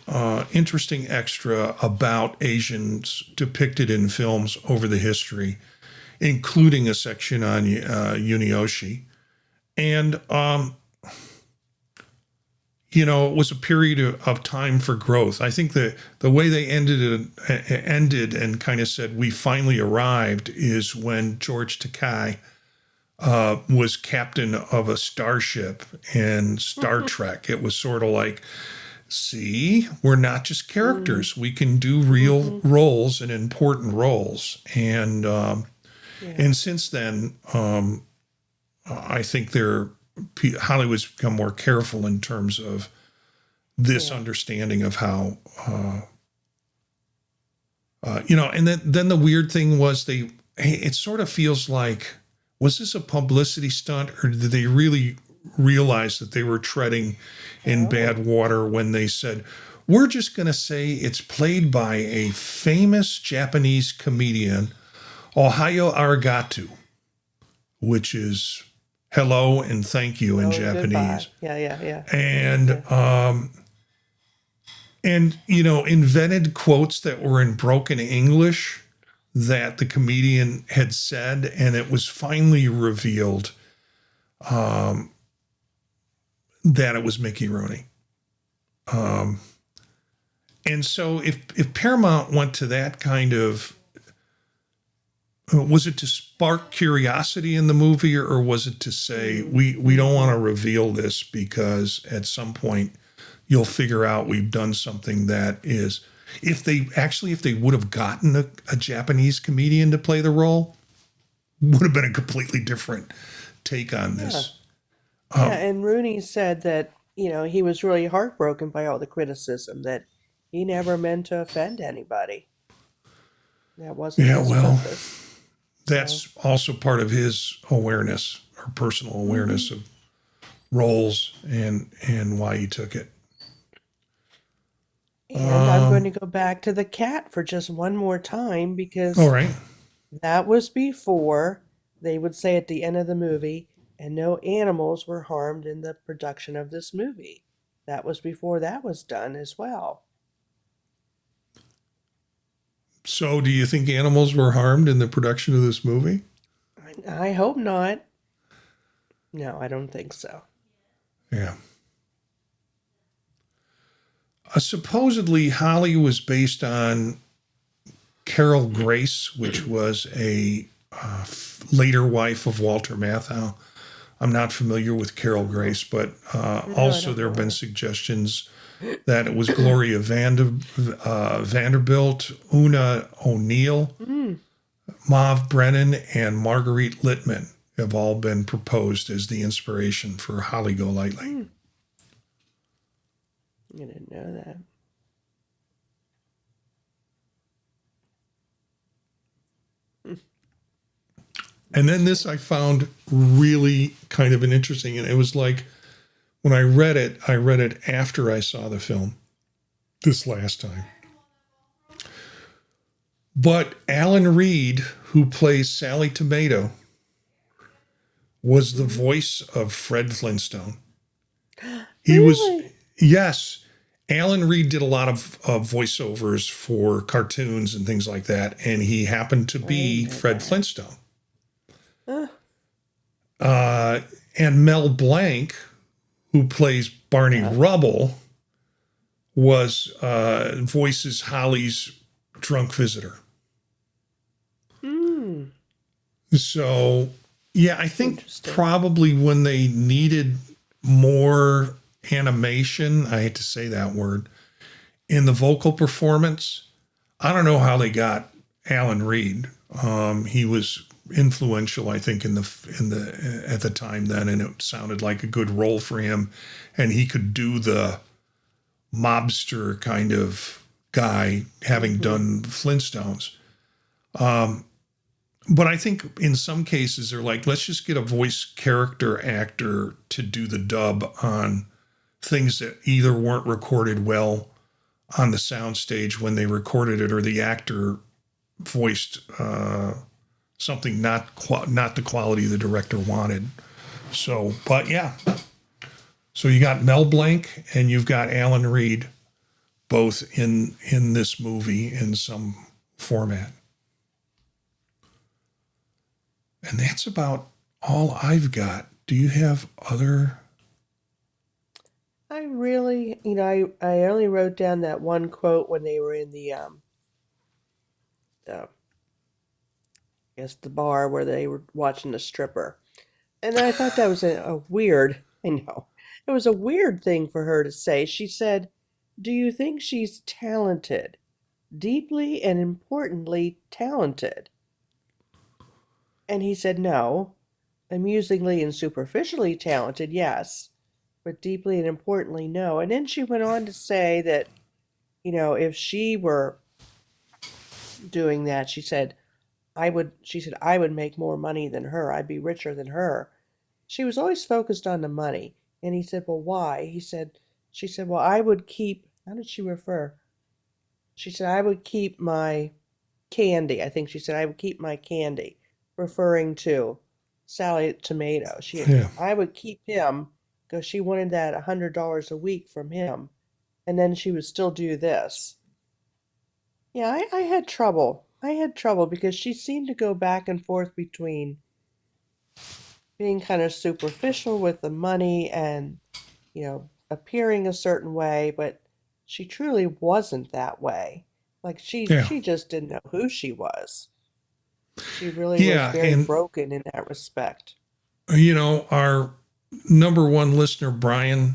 interesting extra about Asians depicted in films over the history, including a section on Unioshi. And, it was a period of time for growth. I think the way they ended and kind of said, we finally arrived, is when George Takei was captain of a starship in Star Trek. It was sort of like, see, we're not just characters. We can do real roles and important roles. And since then, I think Hollywood's become more careful in terms of this understanding of how, and then the weird thing was it sort of feels like, was this a publicity stunt, or did they really realize that they were treading in bad water when they said, we're just going to say it's played by a famous Japanese comedian, Ohayo Arigato, which is hello and thank you in Japanese. Goodbye. Yeah. And invented quotes that were in broken English that the comedian had said, and it was finally revealed that it was Mickey Rooney. And so if Paramount went to that kind of, was it to spark curiosity in the movie, or was it to say, we don't want to reveal this because at some point you'll figure out we've done something that is, if they would have gotten a Japanese comedian to play the role, would have been a completely different take on this. And Rooney said that, he was really heartbroken by all the criticism, that he never meant to offend anybody. That wasn't his purpose. That's also part of his awareness, or personal awareness of roles and why he took it. And I'm going to go back to the cat for just one more time, because all right, that was before they would say at the end of the movie, and no animals were harmed in the production of this movie. That was before that was done as well. So do you think animals were harmed in the production of this movie? I hope not. No, I don't think so. Yeah. Supposedly, Holly was based on Carol Grace, which was a later wife of Walter Matthau. I'm not familiar with Carol Grace, but also there have been suggestions that it was Gloria Vanderbilt, Una O'Neill, Maud Brennan, and Marguerite Littman have all been proposed as the inspiration for Holly Golightly. I didn't know that. And then this I found really kind of an interesting, and it was like, when I read it after I saw the film this last time. But Alan Reed, who plays Sally Tomato, was the voice of Fred Flintstone. He was, yes. Alan Reed did a lot of voiceovers for cartoons and things like that, and he happened to be Fred Flintstone. And Mel Blanc, who plays Barney Rubble, was voices Holly's drunk visitor. So, yeah, I think probably when they needed more animation, I hate to say that word, in the vocal performance, I don't know how they got Alan Reed. He was influential, I think, at the time then, and it sounded like a good role for him, and he could do the mobster kind of guy, having done Flintstones. But I think in some cases they're like, let's just get a voice character actor to do the dub on things that either weren't recorded well on the soundstage when they recorded it, or the actor voiced something not the quality the director wanted. So, but yeah. So you got Mel Blanc and you've got Alan Reed, both in this movie in some format. And that's about all I've got. Do you have other? I really, I only wrote down that one quote when they were in the I guess the bar where they were watching the stripper. And I thought that was a weird, I know, it was a weird thing for her to say. She said, "Do you think she's talented? Deeply and importantly talented?" And he said, "No. Amusingly and superficially talented, yes, but deeply and importantly, no." And then she went on to say that, if she were doing that, she said, I would make more money than her. I'd be richer than her. She was always focused on the money. And he said, "Well, why?" She said, "Well, I would keep," how did she refer? She said, "I would keep my candy." I think she said, "I would keep my candy," referring to Sally Tomato. Yeah. I would keep him because she wanted that $100 a week from him. And then she would still do this. Yeah, I had trouble. I had trouble because she seemed to go back and forth between being kind of superficial with the money and, appearing a certain way, but she truly wasn't that way. Like Yeah. she just didn't know who she was. She really was Yeah. very And, broken in that respect. our number one listener, Brian,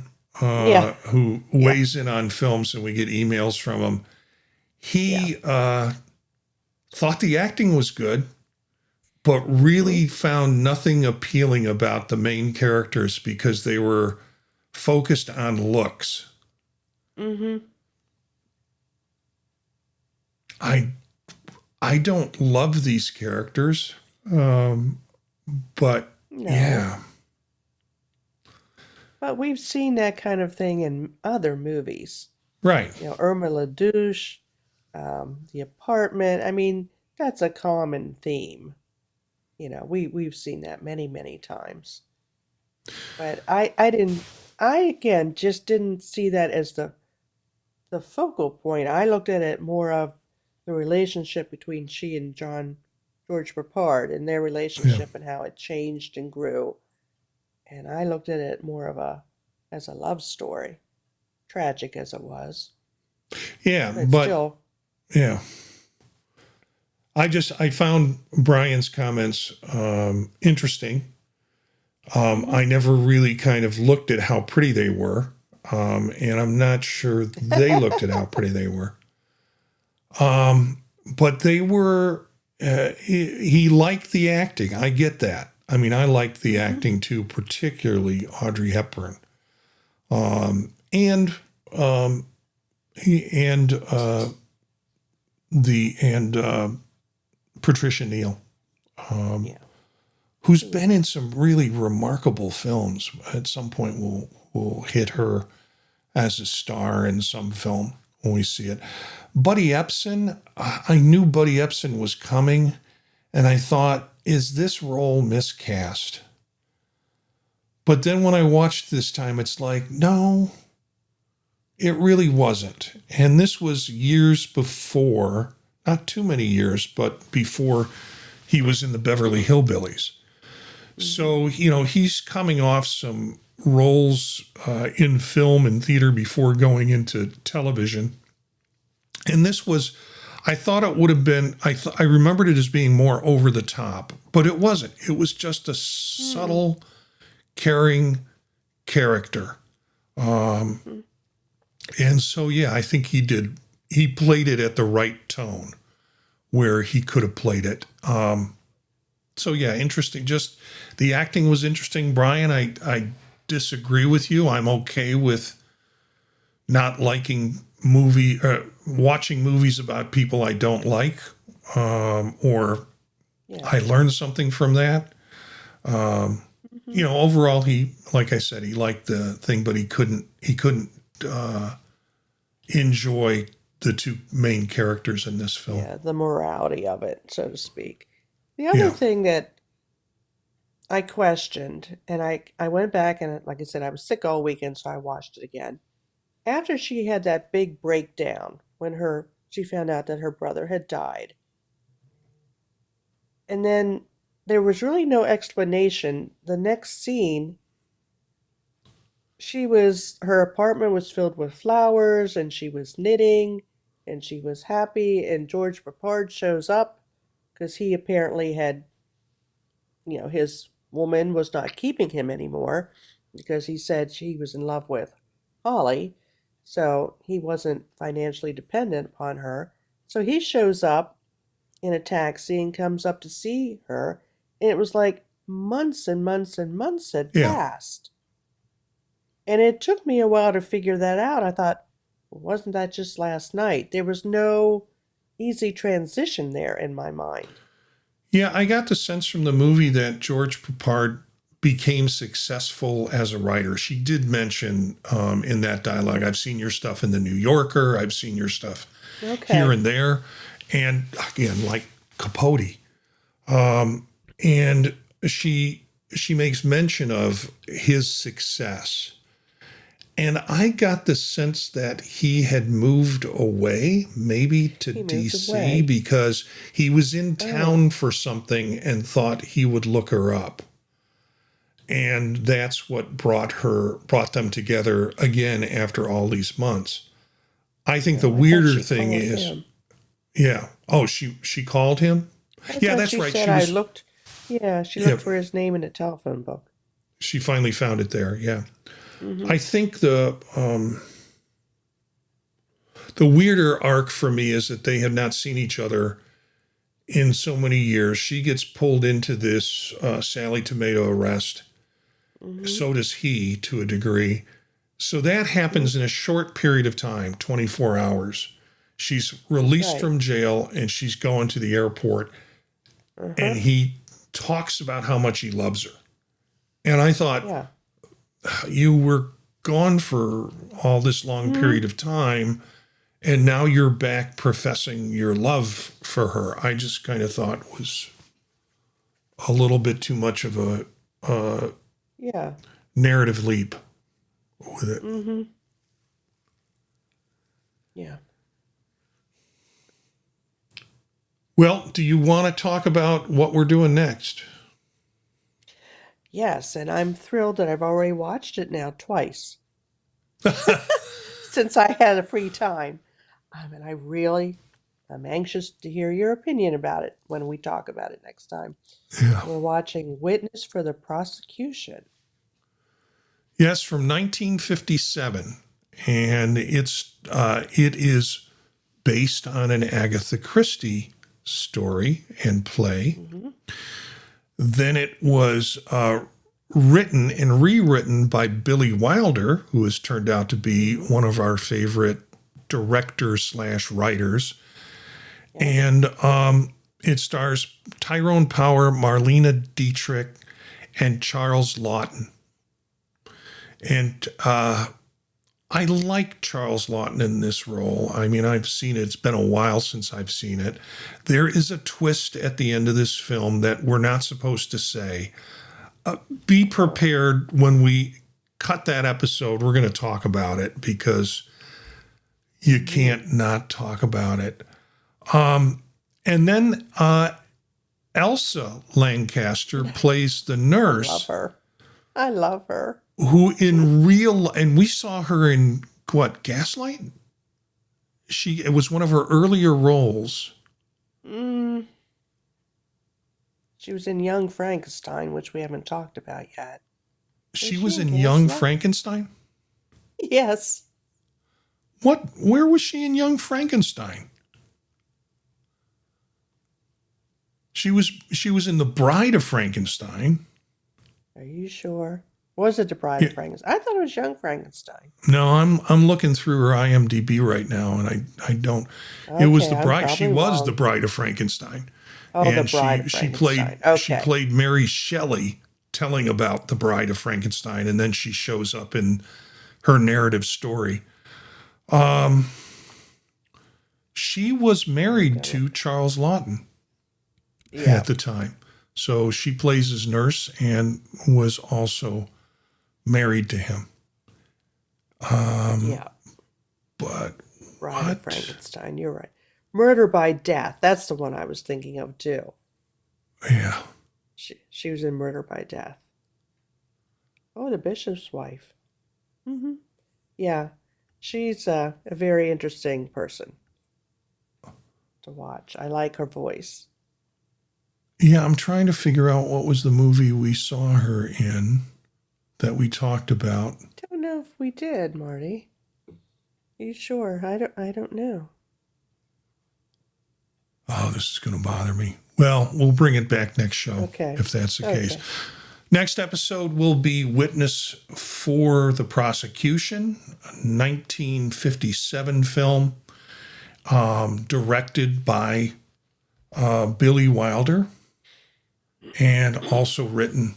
Yeah, who yeah, weighs in on films and we get emails from him, yeah. he thought the acting was good, but Mm-hmm. really found nothing appealing about the main characters because they were focused on looks. Mm-hmm. I I don't love these characters, um, but No. yeah, But we've seen that kind of thing in other movies. right, Irma LaDouche, The Apartment. I mean, that's a common theme. We've seen that many, many times. But I didn't, I again just didn't see that as the focal point. I looked at it more of the relationship between she and George Peppard and their yeah, relationship and how it changed and grew. And I looked at it more of as a love story, tragic as it was, yeah, but but still. yeah. I found Brian's comments interesting. Hmm. I never really kind of looked at how pretty they were, and I'm not sure they looked at how pretty they were. But they were. He liked the acting. I get that. I mean, I liked the Hmm. acting too, particularly Audrey Hepburn, and he and the and Patricia Neal, Yeah, who's she was been in good. some really remarkable films. At some point, we'll hit her as a star in some film when we see it. Buddy Ebsen, I knew Buddy Ebsen was coming, and I thought, is this role miscast? But then when I watched this time, it's like, no, it really wasn't. And this was years before, not too many years, but before he was in the Beverly Hillbillies. Hmm. So, he's coming off some roles in film and theater before going into television. And this was, I thought it would have been, I remembered it as being more over the top, but it wasn't. It was just a Hmm. subtle, caring character. Hmm. And so, yeah, I think he played it at the right tone where he could have played it. So, yeah, interesting. Just the acting was interesting. Brian, I disagree with you. I'm okay with not liking watching movies about people I don't like, or Yeah. I learned something from that. Hmm. Overall, like I said, he liked the thing, but he couldn't uh, enjoy the two main characters in this film. Yeah, the morality of it, so to speak. The other Yeah, thing that I questioned, and I went back and, like I said, I was sick all weekend, so I watched it again. After she had that big breakdown when she found out that her brother had died, and then there was really no explanation. The next scene, her apartment was filled with flowers and she was knitting and she was happy. And George Peppard shows up because he apparently had, his woman was not keeping him anymore because he said she was in love with Holly. So he wasn't financially dependent upon her. So he shows up in a taxi and comes up to see her. And it was like months and months and months had Yeah. passed. And it took me a while to figure that out. I thought, well, wasn't that just last night? There was no easy transition there in my mind. Yeah, I got the sense from the movie that George Peppard became successful as a writer. She did mention in that dialogue, I've seen your stuff in the New Yorker, I've seen your stuff here and there. And again, like Capote. And she makes mention of his success. And I got the sense that he had moved away, maybe to DC, because he was in town for something and thought he would look her up. And that's what brought them together again after all these months. I think the weirder thing is, yeah. Oh, she called him? Yeah, that's right. She looked for his name in a telephone book. She finally found it there, yeah. Mm-hmm. I think the weirder arc for me is that they have not seen each other in so many years. She gets pulled into this Sally Tomato arrest. Mm-hmm. So does he, to a degree. So that happens in a short period of time, 24 hours. She's released from jail and she's going to the airport. Uh-huh. And he talks about how much he loves her. And I thought, you were gone for all this long period of time, and now you're back professing your love for her. I just kind of thought was a little bit too much of a narrative leap with it. Mm-hmm. Yeah. Well, do you want to talk about what we're doing next? Yes, and I'm thrilled that I've already watched it now twice since I had a free time. And I'm anxious to hear your opinion about it when we talk about it next time. Yeah. We're watching Witness for the Prosecution. Yes, from 1957, and it is based on an Agatha Christie story and play. Mm-hmm. Then it was written and rewritten by Billy Wilder, who has turned out to be one of our favorite directors/writers. Yeah. And it stars Tyrone Power, Marlena Dietrich, and Charles Laughton. And I like Charles Laughton in this role. I mean, I've seen it. It's been a while since I've seen it. There is a twist at the end of this film that we're not supposed to say. Be prepared when we cut that episode. We're going to talk about it because you can't not talk about it. And then Elsa Lancaster plays the nurse. I love her. Who and we saw her in Gaslight? It was one of her earlier roles. She was in Young Frankenstein, which we haven't talked about yet. She was in Young Frankenstein? Yes. Where was she in Young Frankenstein? She was in The Bride of Frankenstein. Are you sure? Was it The Bride of Frankenstein? I thought it was Young Frankenstein. No, I'm looking through her IMDb right now, and I don't. Okay, it was The Bride. She was The Bride of Frankenstein. Oh, and The Bride of Frankenstein. She played Mary Shelley, telling about The Bride of Frankenstein, and then she shows up in her narrative story. She was married to Charles Laughton at the time. So she plays his nurse and was also married to him. But Bride of Frankenstein, you're right. Murder by Death. That's the one I was thinking of too. Yeah. She was in Murder by Death. Oh, The Bishop's Wife. Hmm. Yeah, she's a very interesting person to watch. I like her voice. Yeah, I'm trying to figure out what was the movie we saw her in that we talked about. Don't know if we did, Marty. You sure? I don't know. Oh, this is going to bother me. Well, we'll bring it back next show Okay. if that's the case. Okay. Next episode will be Witness for the Prosecution, a 1957 film directed by Billy Wilder and also written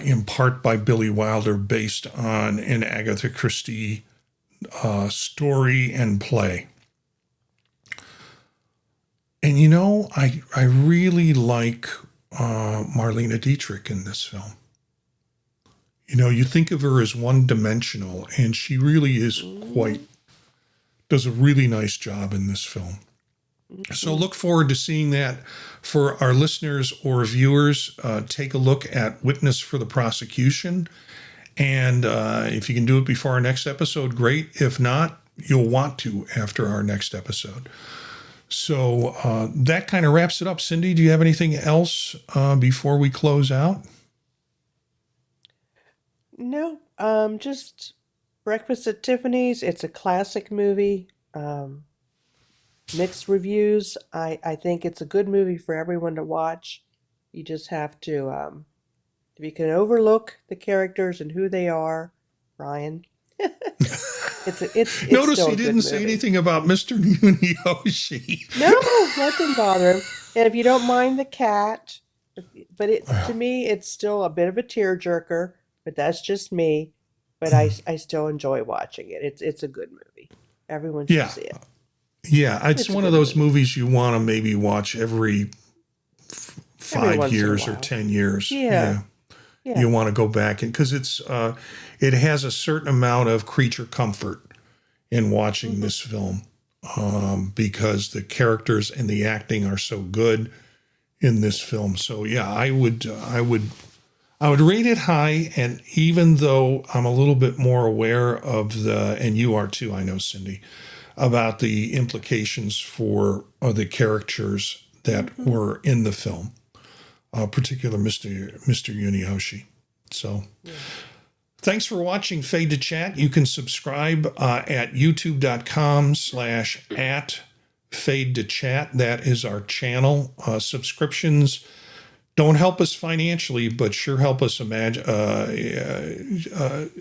in part by Billy Wilder based on an Agatha Christie story and play. And you know, I really like Marlene Dietrich in this film. You know, you think of her as one-dimensional, and she really is does a really nice job in this film. So look forward to seeing that. For our listeners or viewers, take a look at Witness for the Prosecution. And if you can do it before our next episode, great. If not, you'll want to after our next episode. So that kind of wraps it up. Cindy, do you have anything else before we close out? No, just Breakfast at Tiffany's. It's a classic movie. Mixed reviews. I think it's a good movie for everyone to watch. You just have to, if you can overlook the characters and who they are, Ryan. It's Notice still he a good didn't say movie. anything about Mr. Yunihoshi. No, that didn't bother him. And if you don't mind the cat, but to me, it's still a bit of a tearjerker. But that's just me. But I still enjoy watching it. It's a good movie. Everyone should Yeah. see it. Yeah, it's a one good of those movie. movies you want to maybe watch every Every 5 once in a years or while. 10 years. Yeah. Yeah. You want to go back and because it has a certain amount of creature comfort in watching this film because the characters and the acting are so good in this film. So yeah, I would rate it high. And even though I'm a little bit more aware of and you are too, I know, Cindy, about the implications for the characters that were in the film, particular Mr. Yunihoshi. So thanks for watching Fade to Chat. You can subscribe at youtube.com/@Fade to Chat. That is our channel. Subscriptions don't help us financially, but sure help us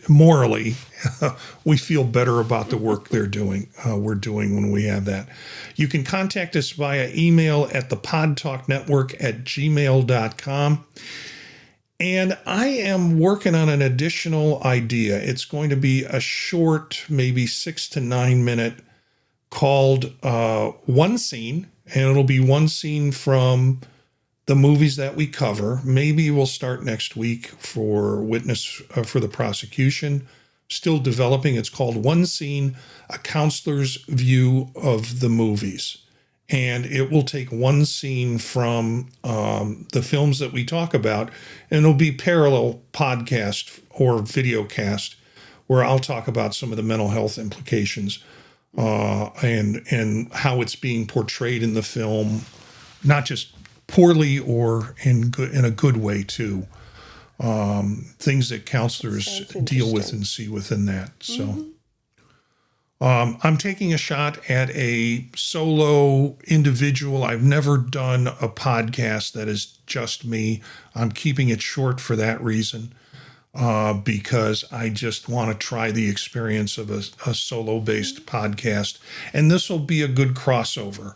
morally. We feel better about the work we're doing when we have that. You can contact us via email at thepodtalknetwork@gmail.com. And I am working on an additional idea. It's going to be a short, maybe 6 to 9 minute called One Scene. And it'll be one scene from the movies that we cover. Maybe we'll start next week for Witness for the Prosecution. Still developing. It's called One Scene, A Counselor's View of the Movies. And it will take one scene from the films that we talk about, and it'll be parallel podcast or video cast where I'll talk about some of the mental health implications and how it's being portrayed in the film, not just poorly or in a good way too. Things that counselors deal with and see within that. So I'm taking a shot at a solo individual. I've never done a podcast that is just me. I'm keeping it short for that reason. Because I just want to try the experience of a solo-based podcast. And this will be a good crossover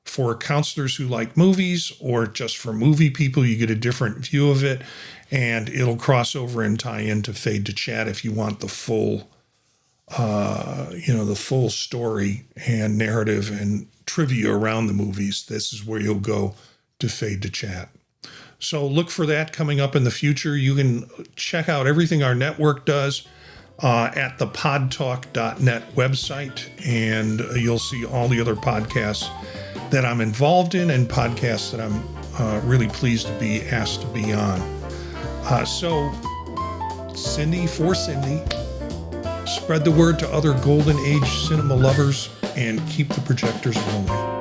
for counselors who like movies or just for movie people. You get a different view of it, and it'll cross over and tie into Fade to Chat if you want the full, the full story and narrative and trivia around the movies. This is where you'll go to Fade to Chat. So look for that coming up in the future. You can check out everything our network does at the podtalk.net website, and you'll see all the other podcasts that I'm involved in and podcasts that I'm really pleased to be asked to be on. So Cindy, for Cindy, Spread the word to other Golden Age cinema lovers and keep the projectors rolling.